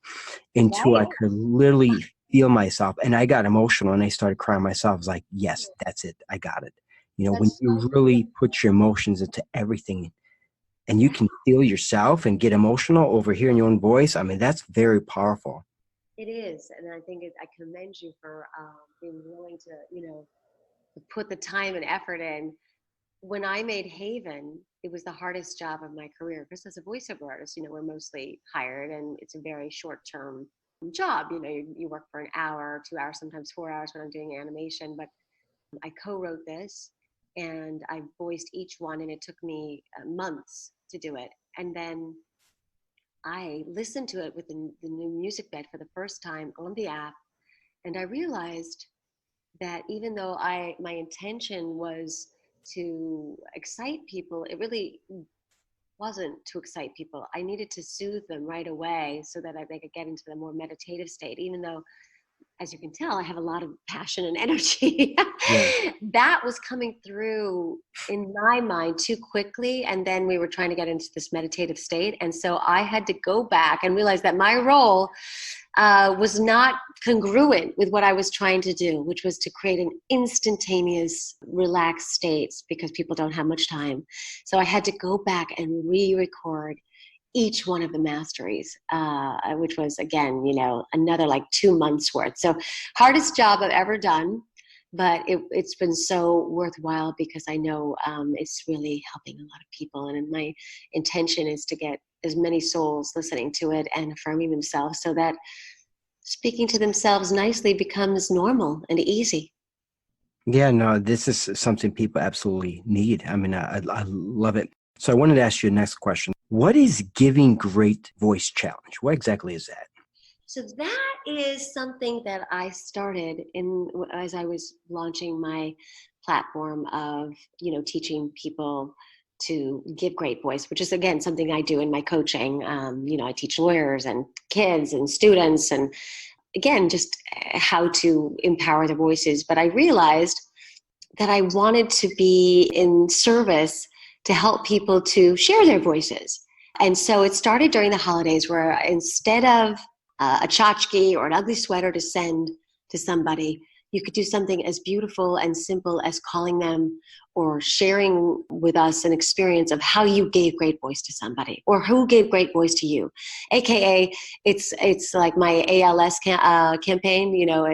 Speaker 2: until I could literally feel myself. And I got emotional and I started crying myself. I was like, yes, that's it. I got it. You know, when you really put your emotions into everything and you can feel yourself and get emotional over hearing your own voice, I mean, that's very powerful.
Speaker 3: It is. And I think I commend you for being willing to, to put the time and effort in. When I made Haven, it was the hardest job of my career because as a voiceover artist, we're mostly hired and it's a very short-term job. You work for an hour, 2 hours, sometimes 4 hours when I'm doing animation. But I co-wrote this and I voiced each one and it took me months to do it. And then I listened to it with the new music bed for the first time on the app. And I realized that even though my intention was to excite people, it really wasn't to excite people. I needed to soothe them right away so that they could get into the more meditative state, even though, as you can tell, I have a lot of passion and energy.
Speaker 2: Yeah.
Speaker 3: That was coming through in my mind too quickly. And then we were trying to get into this meditative state. And so I had to go back and realize that my role was not congruent with what I was trying to do, which was to create an instantaneous, relaxed state because people don't have much time. So I had to go back and re-record each one of the masteries, which was, again, another like 2 months worth. So hardest job I've ever done, but it's been so worthwhile because I know it's really helping a lot of people. And my intention is to get as many souls listening to it and affirming themselves so that speaking to themselves nicely becomes normal and easy.
Speaker 2: Yeah, no, this is something people absolutely need. I mean, I love it. So I wanted to ask you the next question. What is Giving Great Voice Challenge? What exactly is that?
Speaker 3: So that is something that I started as I was launching my platform of, teaching people to give great voice, which is, again, something I do in my coaching. I teach lawyers and kids and students and, again, just how to empower their voices. But I realized that I wanted to be in service to help people to share their voices. And so it started during the holidays where instead of a tchotchke or an ugly sweater to send to somebody, you could do something as beautiful and simple as calling them or sharing with us an experience of how you gave great voice to somebody or who gave great voice to you. AKA, it's like my ALS campaign,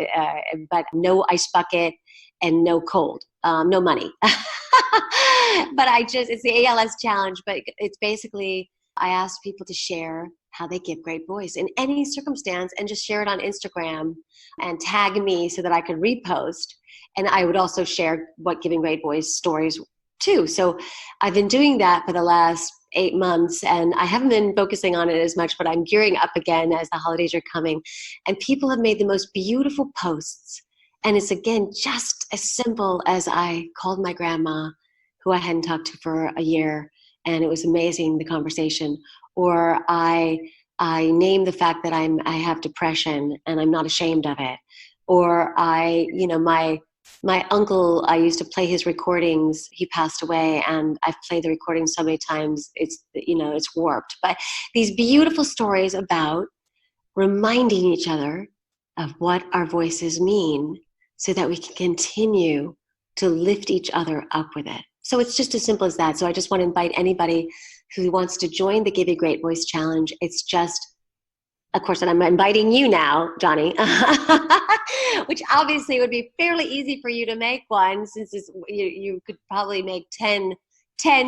Speaker 3: but no ice bucket and no cold, no money. But it's the ALS challenge, but it's basically, I ask people to share how they give great voice in any circumstance and just share it on Instagram and tag me so that I could repost. And I would also share what giving great voice stories too. So I've been doing that for the last 8 months and I haven't been focusing on it as much, but I'm gearing up again as the holidays are coming. And people have made the most beautiful posts. And it's, again, just as simple as I called my grandma, who I hadn't talked to for a year, and it was amazing, the conversation. Or I name the fact that I have depression and I'm not ashamed of it. Or my uncle, I used to play his recordings. He passed away and I've played the recordings so many times, it's warped. But these beautiful stories about reminding each other of what our voices mean so that we can continue to lift each other up with it. So it's just as simple as that. So I just want to invite anybody who wants to join the Give a Great Voice Challenge. It's just, of course, and I'm inviting you now, Johnny, which obviously would be fairly easy for you to make one since you could probably make 10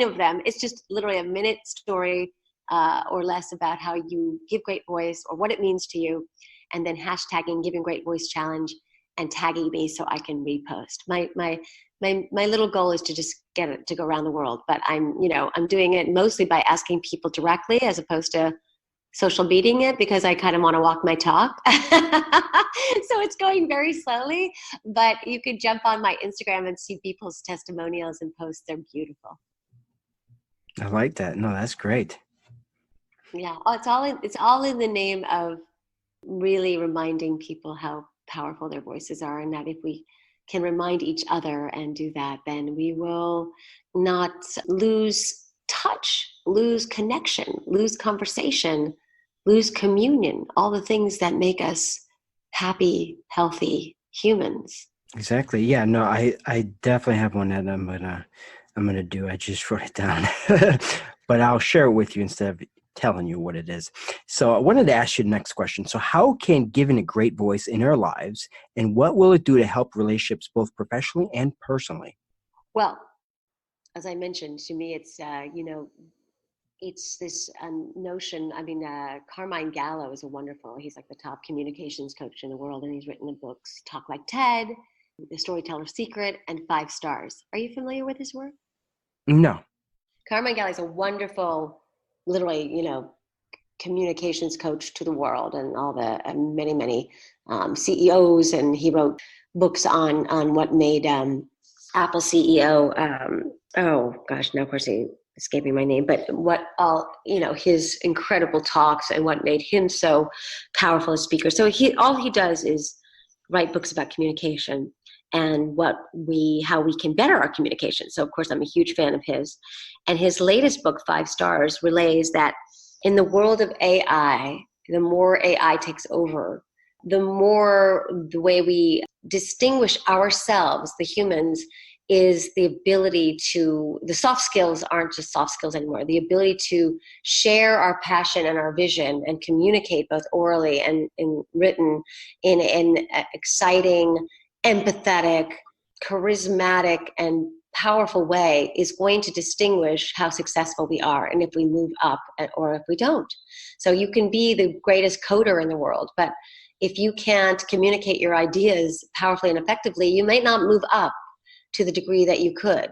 Speaker 3: of them. It's just literally a minute story or less about how you give great voice or what it means to you, and then hashtagging Giving Great Voice Challenge. and tagging me so I can repost. My little goal is to just get it to go around the world, but I'm doing it mostly by asking people directly as opposed to social meeting it, because I kind of want to walk my talk. So it's going very slowly, but you could jump on my Instagram and see people's testimonials and posts. They're beautiful.
Speaker 2: I like that. No, that's great.
Speaker 3: Yeah. It's all in the name of really reminding people how powerful their voices are, and that if we can remind each other and do that, then we will not lose touch, lose connection, lose conversation, lose communion, all the things that make us happy, healthy humans.
Speaker 2: Exactly. Yeah, no, I definitely have one that I'm gonna do. I just wrote it down. But I'll share it with you instead of telling you what it is. So I wanted to ask you the next question. So how can giving a great voice in our lives, and what will it do to help relationships both professionally and personally?
Speaker 3: Well, as I mentioned, to me, it's this notion. I mean, Carmine Gallo is he's like the top communications coach in the world, and he's written the books Talk Like Ted, The Storyteller's Secret, and 5 Stars. Are you familiar with his work?
Speaker 2: No.
Speaker 3: Carmine Gallo is a wonderful, literally, communications coach to the world, and all the many CEOs, and he wrote books on what made Apple CEO. Oh gosh, now of course he's escaping my name, but what all his incredible talks and what made him so powerful as a speaker. So all he does is write books about communication and how we can better our communication. So of course I'm a huge fan of his, and his latest book, 5 Stars, relays that in the world of AI, the more AI takes over, the more the way we distinguish ourselves, the humans, is the ability the soft skills aren't just soft skills anymore, the ability to share our passion and our vision and communicate both orally and written in an exciting, empathetic, charismatic, and powerful way is going to distinguish how successful we are, and if we move up or if we don't. So you can be the greatest coder in the world, but if you can't communicate your ideas powerfully and effectively, you might not move up to the degree that you could.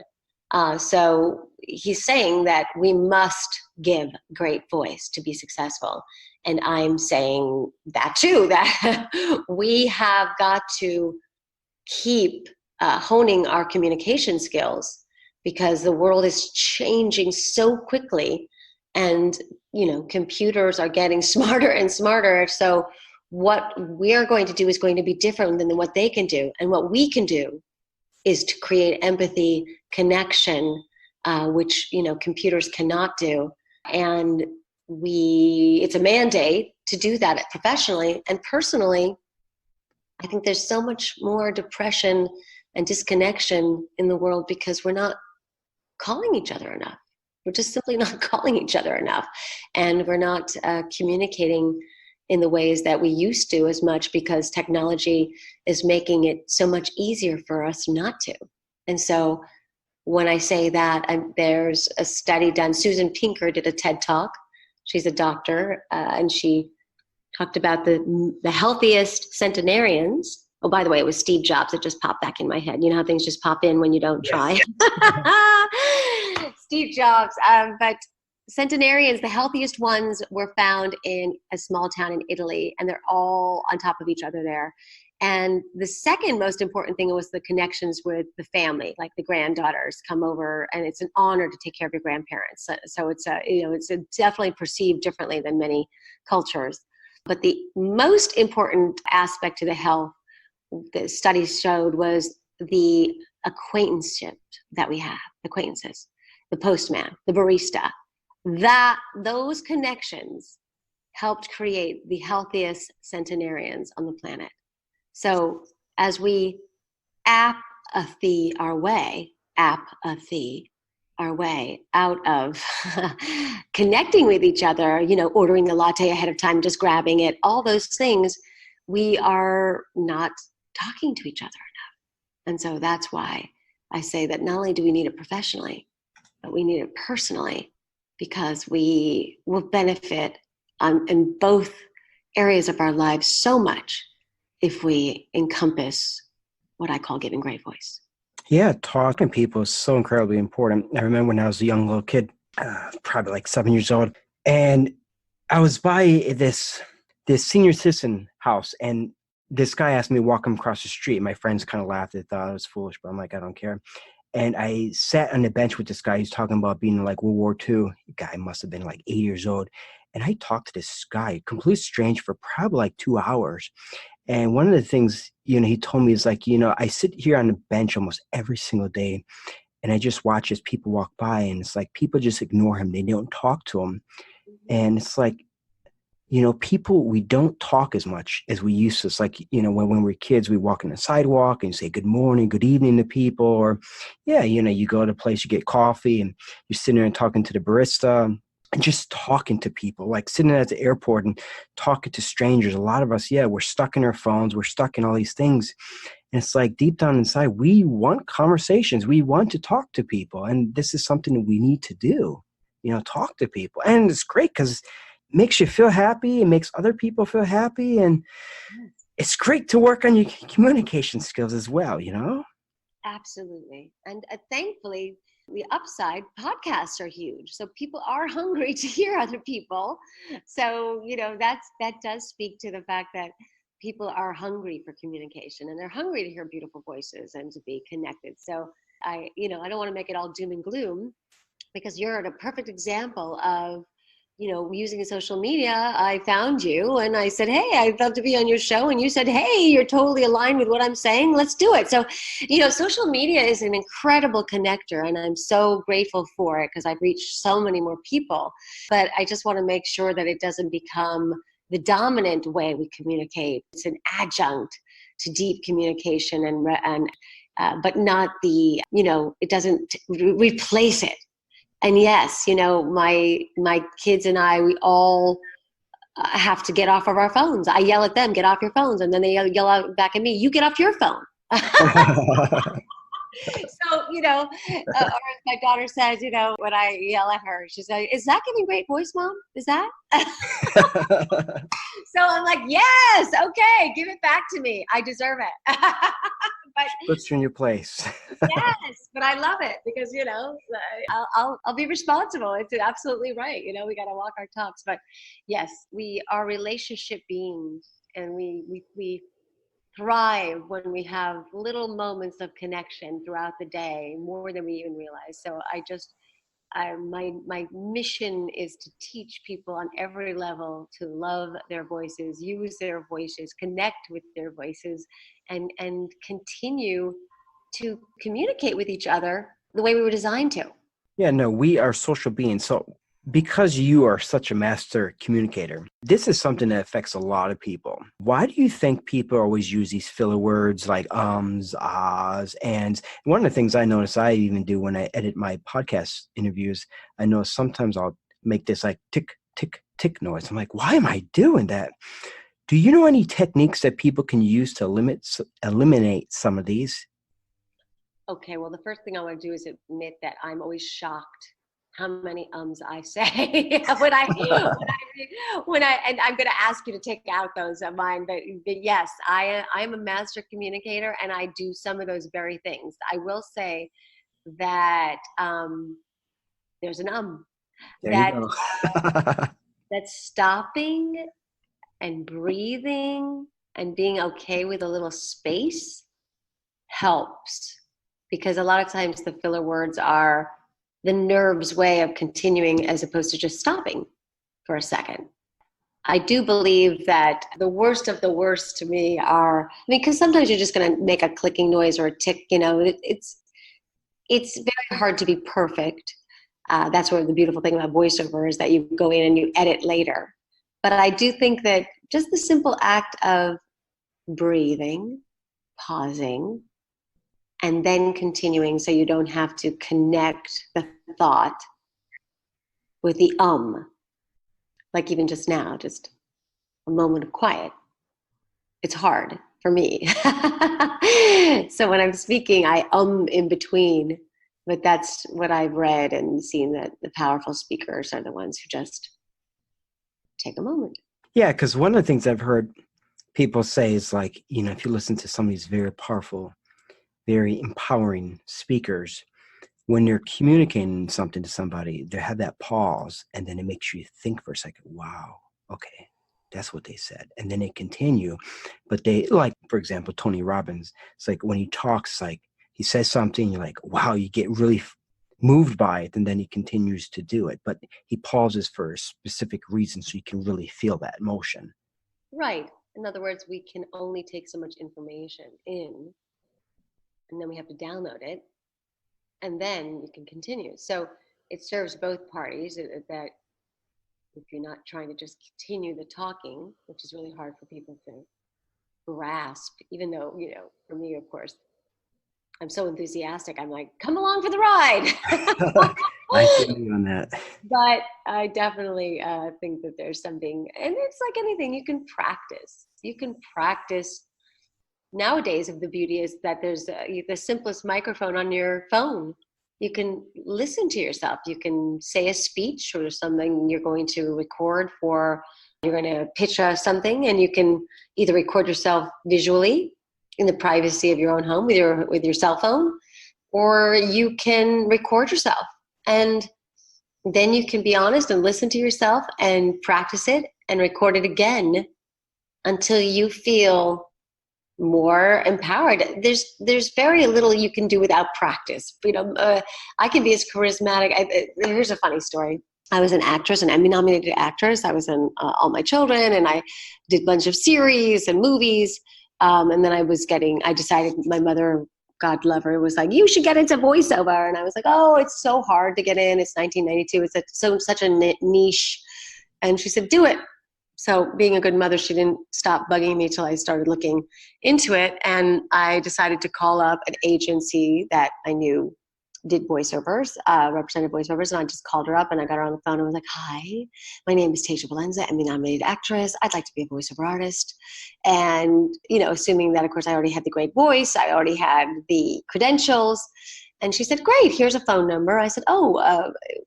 Speaker 3: So he's saying that we must give great voice to be successful. And I'm saying that too, that we have got to keep honing our communication skills, because the world is changing so quickly, and computers are getting smarter and smarter. So what we're going to do is going to be different than what they can do, and what we can do is to create empathy, connection, which computers cannot do. And it's a mandate to do that professionally. And personally, I think there's so much more depression and disconnection in the world because we're not calling each other enough. We're just simply not calling each other enough. And we're not communicating in the ways that we used to as much, because technology is making it so much easier for us not to. And so when I say that, there's a study done. Susan Pinker did a TED Talk. She's a doctor, and she talked about the healthiest centenarians. Oh, by the way, it was Steve Jobs. It just popped back in my head. You know how things just pop in when you don't try? Steve Jobs. But centenarians, the healthiest ones, were found in a small town in Italy, and they're all on top of each other there. And the second most important thing was the connections with the family, like the granddaughters come over, and it's an honor to take care of your grandparents. So it's definitely perceived differently than many cultures. But the most important aspect to the health, the studies showed, was the acquaintanceship that we have, acquaintances, the postman, the barista. Those connections helped create the healthiest centenarians on the planet. So as we apathy our way out of connecting with each other, ordering the latte ahead of time, just grabbing it, all those things, we are not talking to each other enough. And so that's why I say that not only do we need it professionally, but we need it personally, because we will benefit in both areas of our lives so much if we encompass what I call giving great voice.
Speaker 2: Yeah, talking to people is so incredibly important. I remember when I was a young little kid, probably like 7 years old, and I was by this senior citizen house, and this guy asked me to walk him across the street. My friends kind of laughed. They thought I was foolish, but I'm like, I don't care. And I sat on the bench with this guy. He's talking about being in like World War II. The guy must have been like 8 years old. And I talked to this guy, complete strange, for probably like 2 hours. And one of the things, he told me is like, I sit here on the bench almost every single day, and I just watch as people walk by, and it's like people just ignore him. They don't talk to him. And it's like, people, we don't talk as much as we used to. It's like, when we're kids, we walk on the sidewalk and say good morning, good evening to people. Or, you go to a place, you get coffee, and you're sitting there and talking to the barista and just talking to people, like sitting at the airport and talking to strangers. A lot of us, we're stuck in our phones. We're stuck in all these things. And it's like deep down inside, we want conversations. We want to talk to people. And this is something that we need to do, talk to people. And it's great because makes you feel happy. It makes other people feel happy. And it's great to work on your communication skills as well,
Speaker 3: Absolutely. And thankfully, the upside, podcasts are huge. So people are hungry to hear other people. So, that does speak to the fact that people are hungry for communication, and they're hungry to hear beautiful voices and to be connected. So I don't want to make it all doom and gloom, because you're a perfect example of, using social media. I found you and I said, hey, I'd love to be on your show. And you said, hey, you're totally aligned with what I'm saying. Let's do it. So, social media is an incredible connector, and I'm so grateful for it because I've reached so many more people. But I just want to make sure that it doesn't become the dominant way we communicate. It's an adjunct to deep communication, but not the, it doesn't replace it. And yes, my kids and I, we all have to get off of our phones. I yell at them, get off your phones. And then they yell out back at me, you get off your phone. So, or as my daughter says, when I yell at her, she's like, is that giving great voice, Mom? Is that? So I'm like, yes, okay, give it back to me. I deserve it. But
Speaker 2: puts you in your place.
Speaker 3: Yes, but I love it because, I'll be responsible. It's absolutely right. We got to walk our talks. But yes, we are relationship beings, and we thrive when we have little moments of connection throughout the day, more than we even realize. So my mission is to teach people on every level to love their voices, use their voices, connect with their voices, and continue to communicate with each other the way we were designed to.
Speaker 2: Yeah, no, we are social beings. So because you are such a master communicator, this is something that affects a lot of people. Why do you think people always use these filler words like ums, ahs, ands? One of the things I notice I even do when I edit my podcast interviews, I know sometimes I'll make this like tick, tick, tick noise. I'm like, why am I doing that? Do you know any techniques that people can use to eliminate some of these?
Speaker 3: Okay, well, the first thing I want to do is admit that I'm always shocked how many ums I say when I and I'm going to ask you to take out those of mine. But yes, I am a master communicator, and I do some of those very things. I will say that there's an
Speaker 2: There
Speaker 3: that
Speaker 2: you go.
Speaker 3: that's stopping and breathing and being okay with a little space helps, because a lot of times the filler words are the nerve's way of continuing as opposed to just stopping for a second. I do believe that the worst of the worst to me are, because sometimes you're just going to make a clicking noise or a tick, it's very hard to be perfect. That's what the beautiful thing about voiceover is, that you go in and you edit later. But I do think that just the simple act of breathing, pausing, and then continuing, so you don't have to connect the thought with the like even just now, just a moment of quiet. It's hard for me. So when I'm speaking, I in between, but that's what I've read and seen, that the powerful speakers are the ones who just take a moment.
Speaker 2: Yeah, because one of the things I've heard people say is like, if you listen to some of these very powerful, very empowering speakers, when they're communicating something to somebody, they have that pause, and then it makes you think for a second, wow, okay, that's what they said. And then they continue. But they, like, for example, Tony Robbins, it's like when he talks, like he says something, you're like, wow, you get really moved by it, and then he continues to do it. But he pauses for a specific reason so you can really feel that emotion.
Speaker 3: Right. In other words, we can only take so much information in, and then we have to download it, and then you can continue. So it serves both parties, that if you're not trying to just continue the talking, which is really hard for people to grasp, even though, for me, of course, I'm so enthusiastic. I'm like, come along for the ride.
Speaker 2: I feel you on that.
Speaker 3: But I definitely think that there's something, and it's like anything, you can practice. You can practice. Nowadays, the beauty is that there's the simplest microphone on your phone. You can listen to yourself. You can say a speech or something you're going to record for, you're going to pitch something, and you can either record yourself visually in the privacy of your own home with your cell phone, or you can record yourself. And then you can be honest and listen to yourself and practice it and record it again until you feel more empowered. There's very little you can do without practice. I can be as charismatic. Here's a funny story. I was an actress, an Emmy-Nominated Actress. I was in All My Children, and I did a bunch of series and movies. And then I decided, my mother, God love her, was like, you should get into voiceover. And I was like, oh, it's so hard to get in. It's 1992. It's such a niche. And she said, do it. So being a good mother, she didn't stop bugging me till I started looking into it. And I decided to call up an agency that I knew did voiceovers, represented voiceovers. And I just called her up and I got her on the phone and was like, hi, my name is Tasia Valenza, Emmy-Nominated Actress. I'd like to be a voiceover artist. And, assuming that, of course, I already had the great voice, I already had the credentials. And she said, great, here's a phone number. I said,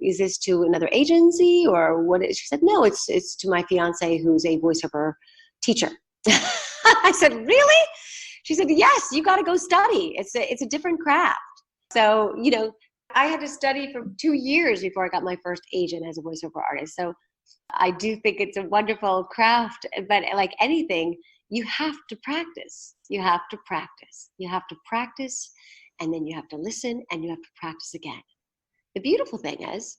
Speaker 3: is this to another agency or what? She said, no, it's to my fiance who's a voiceover teacher. I said, really? She said, yes, you got to go study. It's a different craft. So, I had to study for 2 years before I got my first agent as a voiceover artist. So I do think it's a wonderful craft, but like anything, you have to practice. You have to practice. You have to practice, and then you have to listen, and you have to practice again. The beautiful thing is,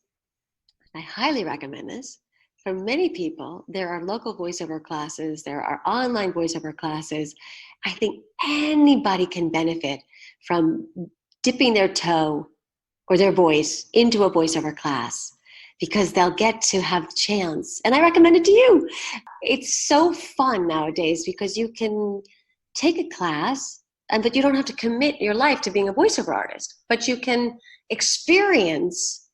Speaker 3: I highly recommend this, for many people, there are local voiceover classes, there are online voiceover classes. I think anybody can benefit from dipping their toe or their voice into a voiceover class, because they'll get to have the chance. And I recommend it to you. It's so fun nowadays because you can take a class, but you don't have to commit your life to being a voiceover artist, but you can experience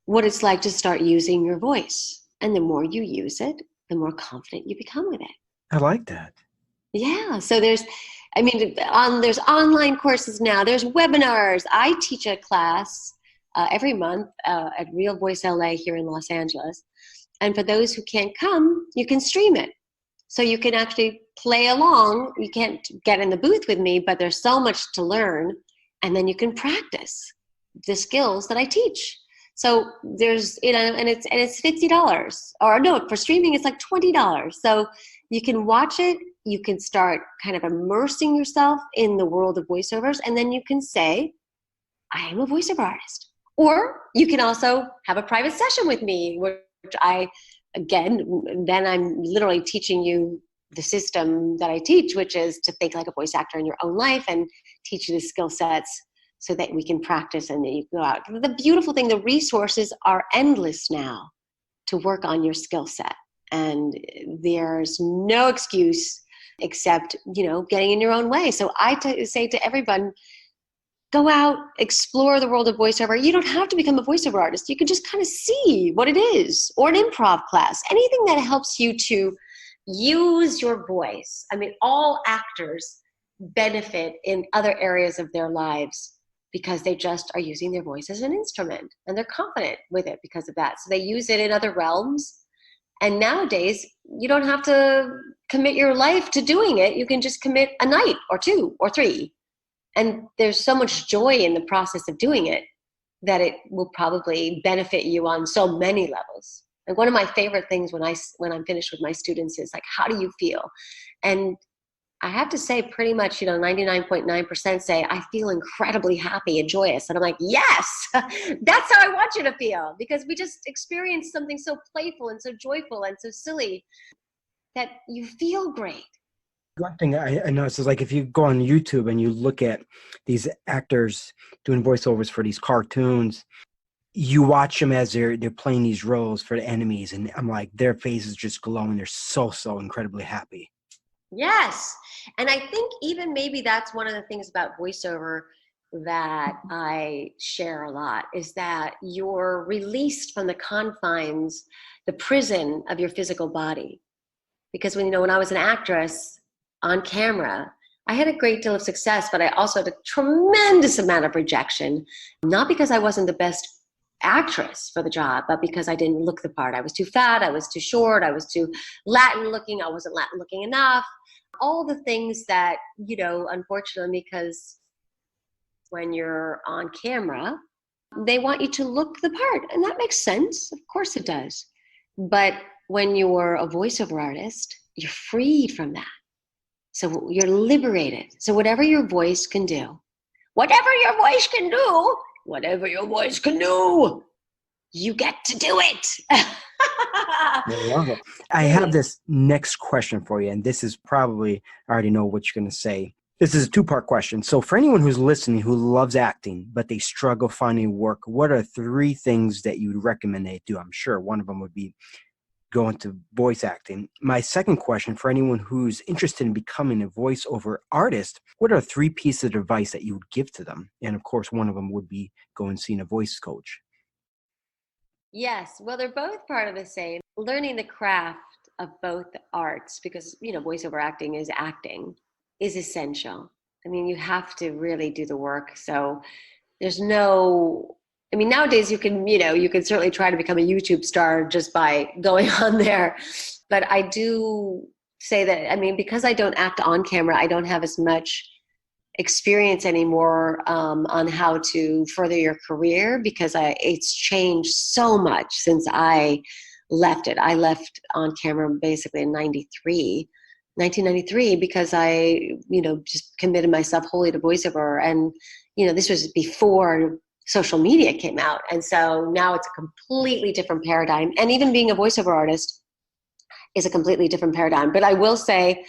Speaker 3: what it's like to start using your voice. And the more you use it, the more confident you become with it.
Speaker 2: I like that.
Speaker 3: Yeah. So there's online courses now. There's webinars. I teach a class every month at Real Voice LA here in Los Angeles. And for those who can't come, you can stream it. So you can actually play along. You can't get in the booth with me, but there's so much to learn. And then you can practice the skills that I teach. So there's, and it's $50, or no, for streaming, it's like $20. So you can watch it. You can start kind of immersing yourself in the world of voiceovers. And then you can say, I am a voiceover artist. Or you can also have a private session with me, which then I'm literally teaching you the system that I teach, which is to think like a voice actor in your own life and teach you the skill sets so that we can practice and then you can go out. The beautiful thing, the resources are endless now to work on your skill set. And there's no excuse except, getting in your own way. So I say to everyone, go out, explore the world of voiceover. You don't have to become a voiceover artist. You can just kind of see what it is, or an improv class, anything that helps you to use your voice. I mean, all actors benefit in other areas of their lives because they just are using their voice as an instrument, and they're confident with it because of that. So they use it in other realms, And nowadays, you don't have to commit your life to doing it. You can just commit a night or 2 or 3. And there's so much joy in the process of doing it that it will probably benefit you on so many levels. And one of my favorite things when I'm finished with my students is like, how do you feel? And I have to say pretty much, 99.9% say, I feel incredibly happy and joyous. And I'm like, yes, that's how I want you to feel, because we just experienced something so playful and so joyful and so silly that you feel great.
Speaker 2: One thing I noticed is, like, if you go on YouTube and you look at these actors doing voiceovers for these cartoons, you watch them as they're playing these roles for the enemies, and I'm like, their faces just glow and they're so incredibly happy.
Speaker 3: Yes. And I think even maybe that's one of the things about voiceover that I share a lot, is that you're released from the confines, the prison of your physical body. Because when I was an actress on camera, I had a great deal of success, but I also had a tremendous amount of rejection, not because I wasn't the best actress for the job, but because I didn't look the part. I was too fat, I was too short, I was too Latin looking, I wasn't Latin looking enough. All the things that, unfortunately, because when you're on camera, they want you to look the part. And that makes sense. Of course it does. But when you're a voiceover artist, you're freed from that. So you're liberated. So whatever your voice can do, you get to do it.
Speaker 2: I have this next question for you, and this is probably, I already know what you're going to say. This is a 2-part question. So for anyone who's listening who loves acting, but they struggle finding work, what are 3 things that you would recommend they do? I'm sure one of them would be go into voice acting. My second question, for anyone who's interested in becoming a voiceover artist, what are 3 pieces of advice that you would give to them? And of course, one of them would be go and see a voice coach.
Speaker 3: Yes, well, they're both part of the same. Learning the craft of both arts, because, voiceover acting is essential. I mean, you have to really do the work. So nowadays you can certainly try to become a YouTube star just by going on there. But I do say that, because I don't act on camera, I don't have as much experience anymore on how to further your career, because it's changed so much since I left it. I left on camera basically in 1993, because I, just committed myself wholly to voiceover. And, this was before social media came out. And so now it's a completely different paradigm. And even being a voiceover artist is a completely different paradigm. But I will say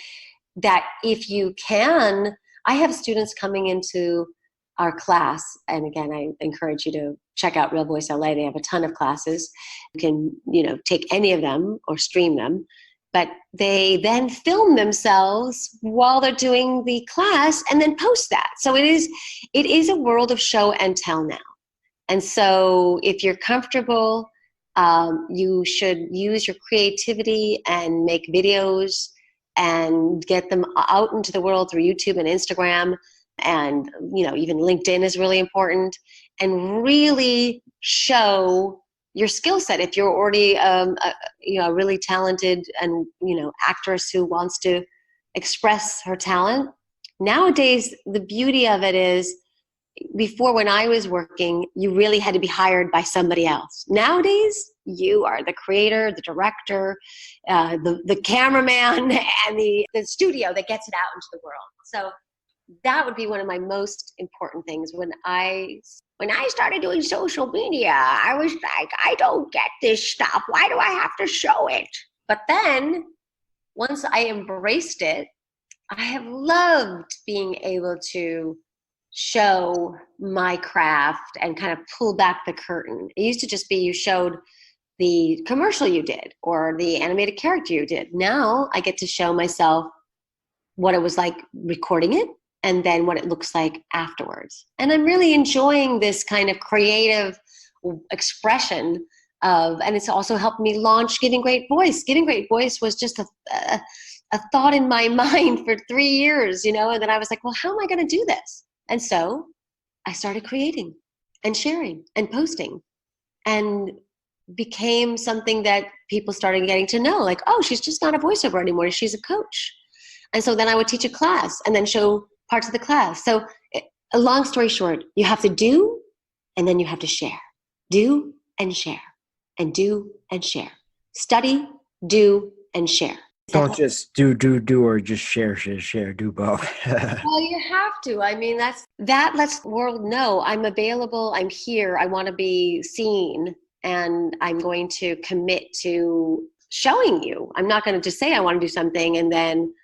Speaker 3: that if you can, I have students coming into our class. And again, I encourage you to check out Real Voice LA. They have a ton of classes. You can, take any of them or stream them. But they then film themselves while they're doing the class and then post that. So it is a world of show and tell now. And so if you're comfortable, you should use your creativity and make videos and get them out into the world through YouTube and Instagram. And, even LinkedIn is really important, and really show your skill set. If you're already a really talented and actress who wants to express her talent, nowadays the beauty of it is, before, when I was working, you really had to be hired by somebody else. Nowadays you are the creator, the director, the cameraman, and the studio that gets it out into the world. So that would be one of my most important things. When I started doing social media, I was like, I don't get this stuff. Why do I have to show it? But then once I embraced it, I have loved being able to show my craft and kind of pull back the curtain. It used to just be you showed the commercial you did or the animated character you did. Now I get to show myself what it was like recording it, and then what it looks like afterwards. And I'm really enjoying this kind of creative expression and it's also helped me launch Giving Great Voice. Giving Great Voice was just a thought in my mind for 3 years, and then I was like, well, how am I going to do this? And so I started creating and sharing and posting. And became something that people started getting to know, like, oh, she's just not a voiceover anymore. She's a coach. And so then I would teach a class and then show parts of the class. So a long story short, you have to do, and then you have to share. Do and share, and do and share. Study, do, and share.
Speaker 2: Don't just do, or just share, do both.
Speaker 3: Well, you have to. I mean, that lets the world know I'm available, I'm here, I want to be seen, and I'm going to commit to showing you. I'm not going to just say I want to do something and then,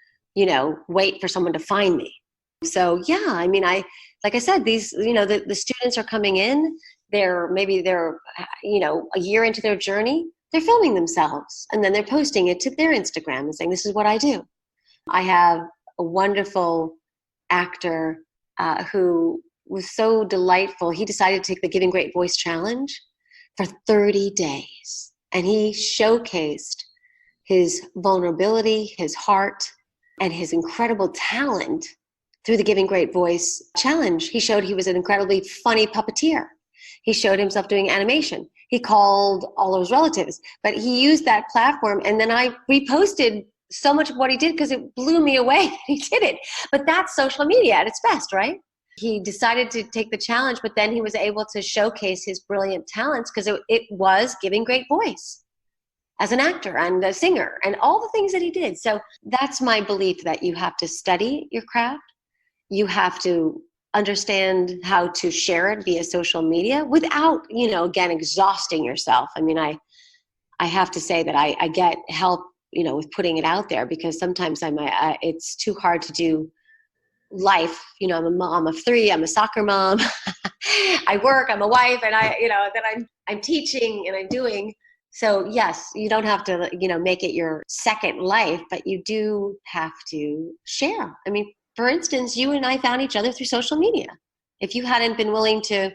Speaker 3: wait for someone to find me. So yeah, I mean, like I said, these, the students are coming in, they're a year into their journey, they're filming themselves and then they're posting it to their Instagram and saying, this is what I do. I have a wonderful actor who was so delightful. He decided to take the Giving Great Voice Challenge for 30 days. And he showcased his vulnerability, his heart, and his incredible talent through the Giving Great Voice Challenge. He showed he was an incredibly funny puppeteer. He showed himself doing animation. He called all of his relatives, but he used that platform. And then I reposted so much of what he did because it blew me away that he did it. But that's social media at its best, right? He decided to take the challenge, but then he was able to showcase his brilliant talents because it was giving great voice as an actor and a singer and all the things that he did. So that's my belief, that you have to study your craft. You have to understand how to share it via social media without, again, exhausting yourself. I mean, I have to say that I get help, with putting it out there because sometimes it's too hard to do life. I'm a mom of 3. I'm a soccer mom. I work. I'm a wife, and then I'm teaching and I'm doing. So yes, you don't have to, make it your second life, but you do have to share. I mean, for instance, you and I found each other through social media. If you hadn't been willing to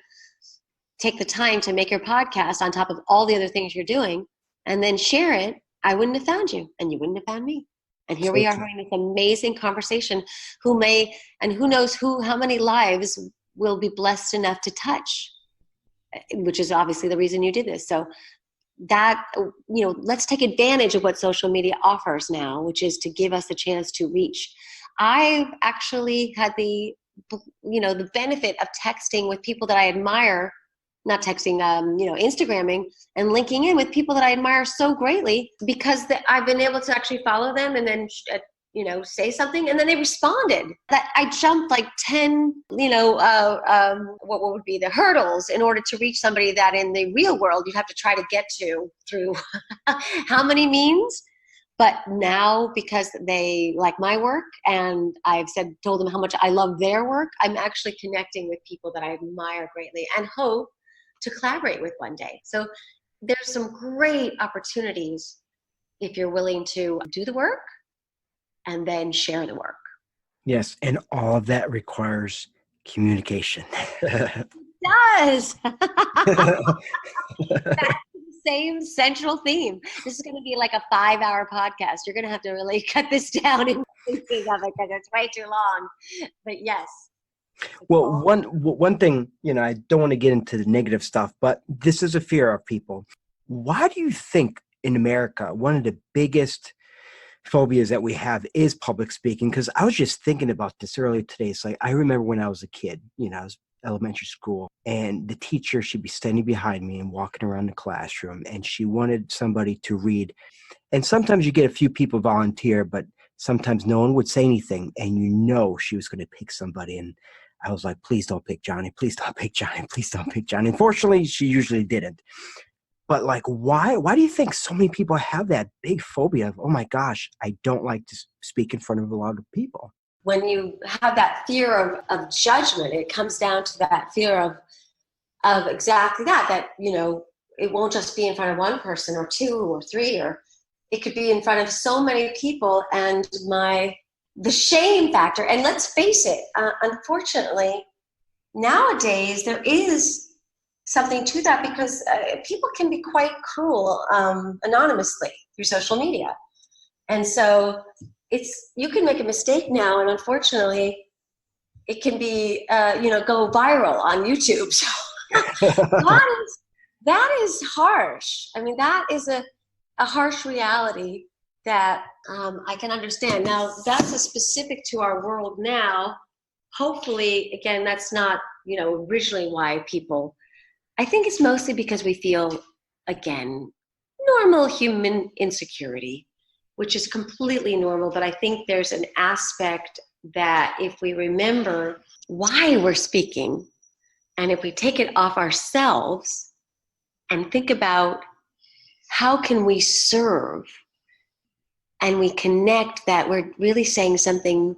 Speaker 3: take the time to make your podcast on top of all the other things you're doing and then share it, I wouldn't have found you and you wouldn't have found me. And here we are having this amazing conversation. Who knows how many lives will be blessed enough to touch, which is obviously the reason you did this. So that, let's take advantage of what social media offers now, which is to give us a chance to reach. I've actually had the benefit of texting with people that I admire, not texting, Instagramming and linking in with people that I admire so greatly because I've been able to actually follow them and then, say something, and then they responded. That I jumped like 10, what would be the hurdles in order to reach somebody that in the real world you'd have to try to get to through how many means. But now, because they like my work and I've told them how much I love their work, I'm actually connecting with people that I admire greatly and hope to collaborate with one day. So there's some great opportunities if you're willing to do the work and then share the work.
Speaker 2: Yes, and all of that requires communication.
Speaker 3: It does. That's the same central theme. This is going to be like a 5-hour podcast. You're going to have to really cut this down and think of it because it's way too long. But yes.
Speaker 2: Well, one thing, I don't want to get into the negative stuff, but this is a fear of people. Why do you think in America, one of the biggest phobias that we have is public speaking? Because I was just thinking about this earlier today. It's like, I remember when I was a kid, I was elementary school, and the teacher, she'd be standing behind me and walking around the classroom, and she wanted somebody to read. And sometimes you get a few people volunteer, but sometimes no one would say anything, and she was going to pick somebody. And I was like, please don't pick Johnny. Please don't pick Johnny. Please don't pick Johnny. Unfortunately, she usually didn't. But like, why do you think so many people have that big phobia of, oh my gosh, I don't like to speak in front of a lot of people?
Speaker 3: When you have that fear of judgment, it comes down to that fear of exactly that, it won't just be in front of one person or 2 or 3, or it could be in front of so many people. And the shame factor, and let's face it, unfortunately, nowadays there is something to that because people can be quite cruel anonymously through social media. And so you can make a mistake now, and unfortunately it can be, go viral on YouTube. So that is harsh. I mean, that is a harsh reality that I can understand. Now, that's a specific to our world now. Hopefully, again, that's not, originally why people, I think it's mostly because we feel, again, normal human insecurity, which is completely normal. But I think there's an aspect that if we remember why we're speaking, and if we take it off ourselves and think about how can we serve, and we connect that we're really saying something,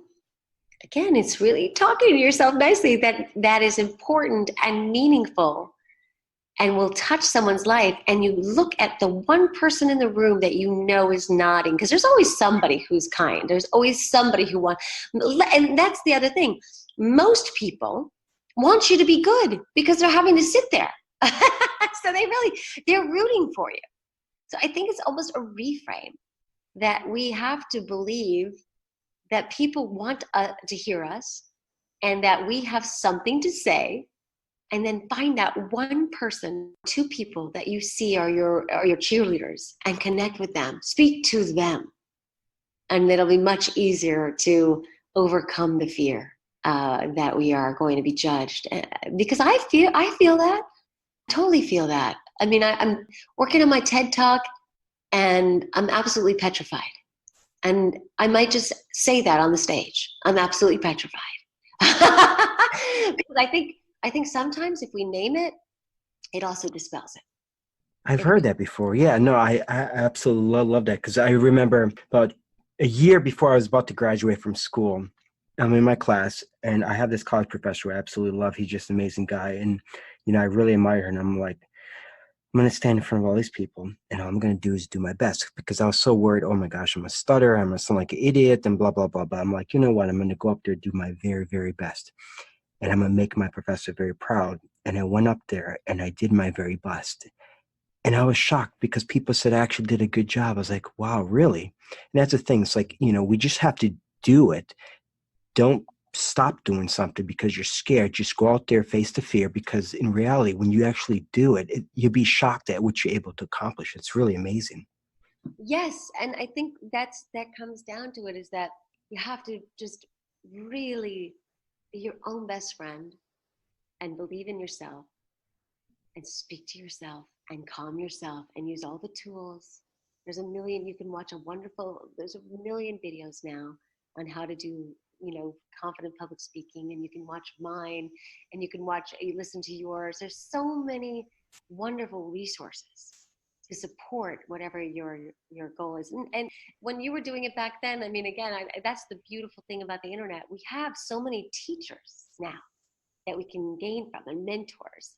Speaker 3: again, it's really talking to yourself nicely, that is important and meaningful and will touch someone's life, and you look at the one person in the room that is nodding, because there's always somebody who's kind. There's always somebody who wants, and that's the other thing. Most people want you to be good because they're having to sit there. So they're rooting for you. So I think it's almost a reframe that we have to believe that people want to hear us and that we have something to say, and then find that one person, two people that you see are your cheerleaders, and connect with them, speak to them. And it'll be much easier to overcome the fear that we are going to be judged. Because I feel that, totally feel that. I mean, I'm working on my TED Talk, and I'm absolutely petrified. And I might just say that on the stage. I'm absolutely petrified. Because I think sometimes if we name it, it also dispels it.
Speaker 2: I've heard that before. Yeah, no, I absolutely love that, because I remember about a year before I was about to graduate from school, I'm in my class, and I have this college professor I absolutely love. He's just an amazing guy. And, I really admire her. And I'm like, I'm going to stand in front of all these people, and all I'm going to do is do my best, because I was so worried, oh my gosh, I'm going to stutter, I'm going to sound like an idiot, and blah, blah, blah, blah. I'm like, you know what? I'm going to go up there, do my very, very best. And I'm going to make my professor very proud. And I went up there and I did my very best. And I was shocked because people said I actually did a good job. I was like, wow, really? And that's the thing. It's like, we just have to do it. Don't stop doing something because you're scared. Just go out there, face the fear, because in reality, when you actually do it, you'll be shocked at what you're able to accomplish. It's really amazing.
Speaker 3: Yes. And I think that comes down to it, is that you have to just really be your own best friend and believe in yourself and speak to yourself and calm yourself and use all the tools. There's a million videos now on how to do, confident public speaking, and you can watch mine, and you listen to yours. There's so many wonderful resources to support whatever your goal is. And when you were doing it back then, I mean, again, that's the beautiful thing about the internet. We have so many teachers now that we can gain from, and mentors,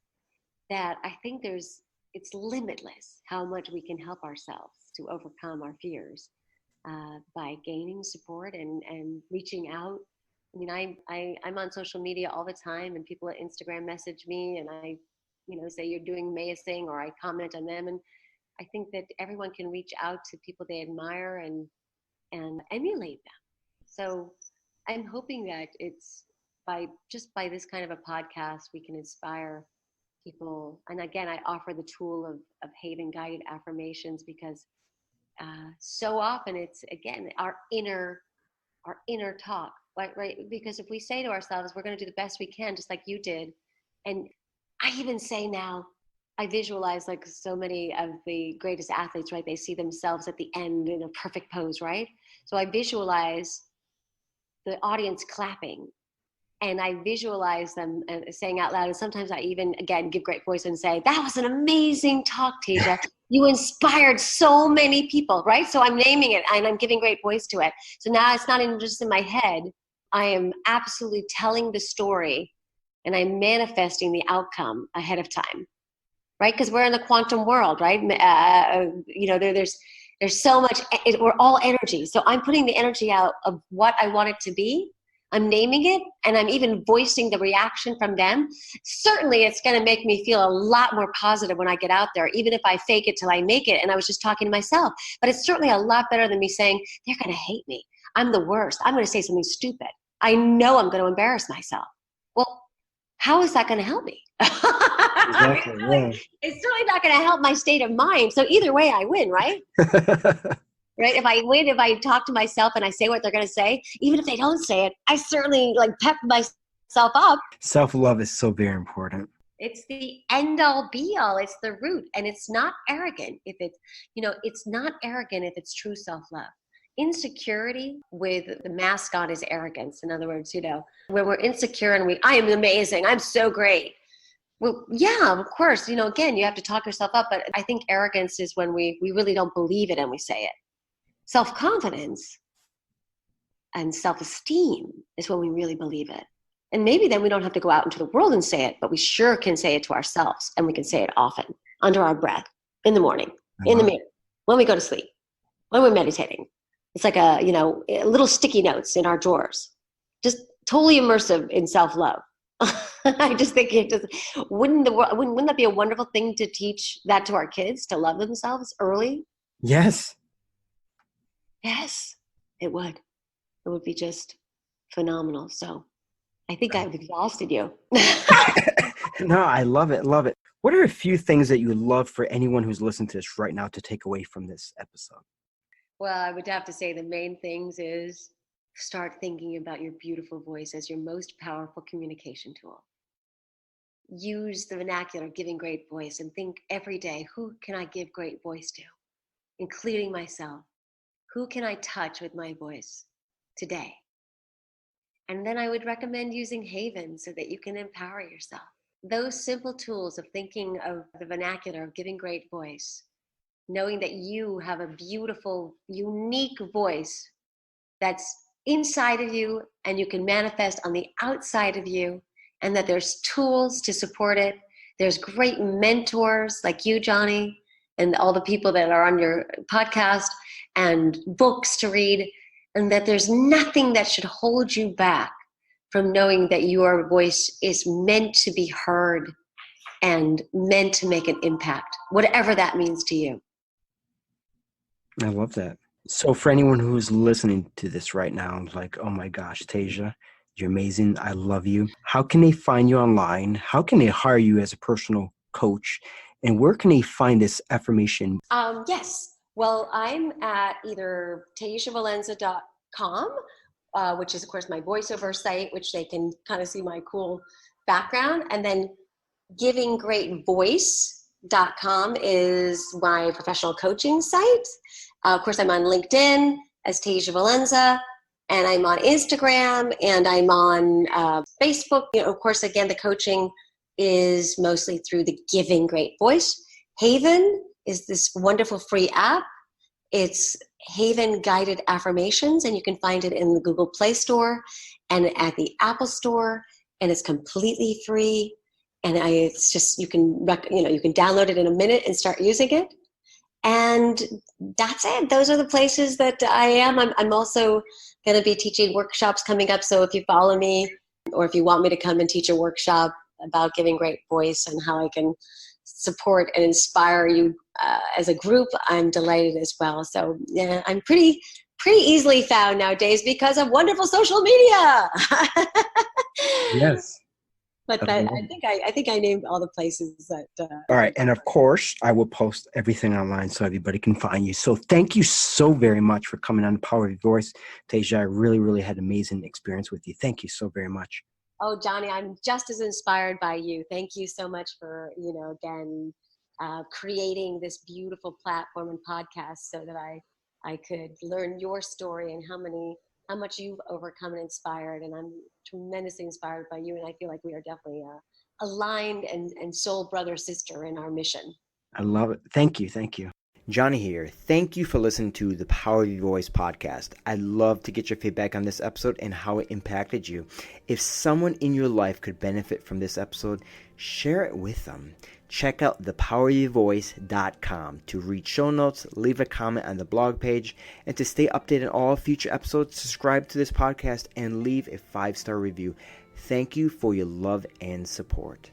Speaker 3: that I think it's limitless how much we can help ourselves to overcome our fears by gaining support and reaching out. I mean, I'm on social media all the time, and people at Instagram message me, and I, say you're doing amazing, or I comment on them. And I think that everyone can reach out to people they admire and emulate them. So I'm hoping that it's by this kind of a podcast, we can inspire people. And again, I offer the tool of Haven Guided Affirmations, because so often it's, again, our inner talk, right? Because if we say to ourselves, we're going to do the best we can, just like you did. And I even say now, I visualize, like so many of the greatest athletes, right? They see themselves at the end in a perfect pose, right? So I visualize the audience clapping, and I visualize them saying out loud. And sometimes I even, again, give great voice and say, that was an amazing talk, Tasia. You inspired so many people, right? So I'm naming it and I'm giving great voice to it. So now it's not even just in my head. I am absolutely telling the story, and I'm manifesting the outcome ahead of time, right? Because we're in the quantum world, right? There's so much, we're all energy. So I'm putting the energy out of what I want it to be. I'm naming it, and I'm even voicing the reaction from them. Certainly it's going to make me feel a lot more positive when I get out there, even if I fake it till I make it and I was just talking to myself. But it's certainly a lot better than me saying, they're going to hate me, I'm the worst, I'm going to say something stupid, I know I'm going to embarrass myself. Well, how is that going to help me?
Speaker 2: Exactly. Yeah.
Speaker 3: It's certainly not going to help my state of mind. So either way, I win, right? Right? If I win, if I talk to myself and I say what they're going to say, even if they don't say it, I certainly like pep myself up.
Speaker 2: Self-love is so very important.
Speaker 3: It's the end all be all. It's the root. And it's not arrogant if it's, it's not arrogant if it's true self-love. Insecurity with the mascot is arrogance. In other words, when we're insecure and I am amazing, I'm so great. Well, yeah, of course, again, you have to talk yourself up. But I think arrogance is when we really don't believe it and we say it. Self-confidence and self-esteem is when we really believe it. And maybe then we don't have to go out into the world and say it, but we sure can say it to ourselves, and we can say it often, under our breath, in the morning, in the mirror, when we go to sleep, when we're meditating. It's like little sticky notes in our drawers, just totally immersive in self-love. I just think wouldn't that be a wonderful thing to teach that to our kids, to love themselves early?
Speaker 2: Yes.
Speaker 3: Yes, it would. It would be just phenomenal. So I think I've exhausted you.
Speaker 2: No, I love it. Love it. What are a few things that you would love for anyone who's listening to this right now to take away from this episode?
Speaker 3: Well, I would have to say the main things is start thinking about your beautiful voice as your most powerful communication tool. Use the vernacular, giving great voice, and think every day, who can I give great voice to, including myself? Who can I touch with my voice today? And then I would recommend using Haven so that you can empower yourself. Those simple tools of thinking of the vernacular, of giving great voice, knowing that you have a beautiful, unique voice that's inside of you and you can manifest on the outside of you, and that there's tools to support it. There's great mentors like you, Johnny, and all the people that are on your podcast, and books to read, and that there's nothing that should hold you back from knowing that your voice is meant to be heard and meant to make an impact, whatever that means to you.
Speaker 2: I love that. So for anyone who's listening to this right now, like, oh my gosh, Tasia, you're amazing. I love you. How can they find you online? How can they hire you as a personal coach? And where can they find this affirmation?
Speaker 3: Yes. Well, I'm at either tasiavalenza.com, which is, of course, my voiceover site, which they can kind of see my cool background. And then givinggreatvoice.com is my professional coaching site. Of course, I'm on LinkedIn as Tasia Valenza, and I'm on Instagram, and I'm on Facebook. Of course, again, the coaching is mostly through the Giving Great Voice. Haven is this wonderful free app. It's Haven Guided Affirmations, and you can find it in the Google Play Store and at the Apple Store, and it's completely free. And it's just, you can download it in a minute and start using it. And that's it. Those are the places that I am. I'm also going to be teaching workshops coming up. So if you follow me, or if you want me to come and teach a workshop about giving great voice and how I can support and inspire you as a group, I'm delighted as well. So yeah, I'm pretty easily found nowadays because of wonderful social media.
Speaker 2: Yes.
Speaker 3: But I think I named all the places that.
Speaker 2: All right. And of course, I will post everything online so everybody can find you. So thank you so very much for coming on The Power of Your Voice. Tasia, I really, really had an amazing experience with you. Thank you so very much.
Speaker 3: Oh, Johnny, I'm just as inspired by you. Thank you so much for, again, creating this beautiful platform and podcast so that I could learn your story and how much you've overcome and inspired. And I'm tremendously inspired by you. And I feel like we are definitely aligned and soul brother, sister in our mission.
Speaker 2: I love it. Thank you. Thank you. Johnny here. Thank you for listening to the Power of Your Voice podcast. I'd love to get your feedback on this episode and how it impacted you. If someone in your life could benefit from this episode, share it with them. Check out thepowerofyourvoice.com to read show notes, leave a comment on the blog page, and to stay updated on all future episodes, subscribe to this podcast and leave a 5-star review. Thank you for your love and support.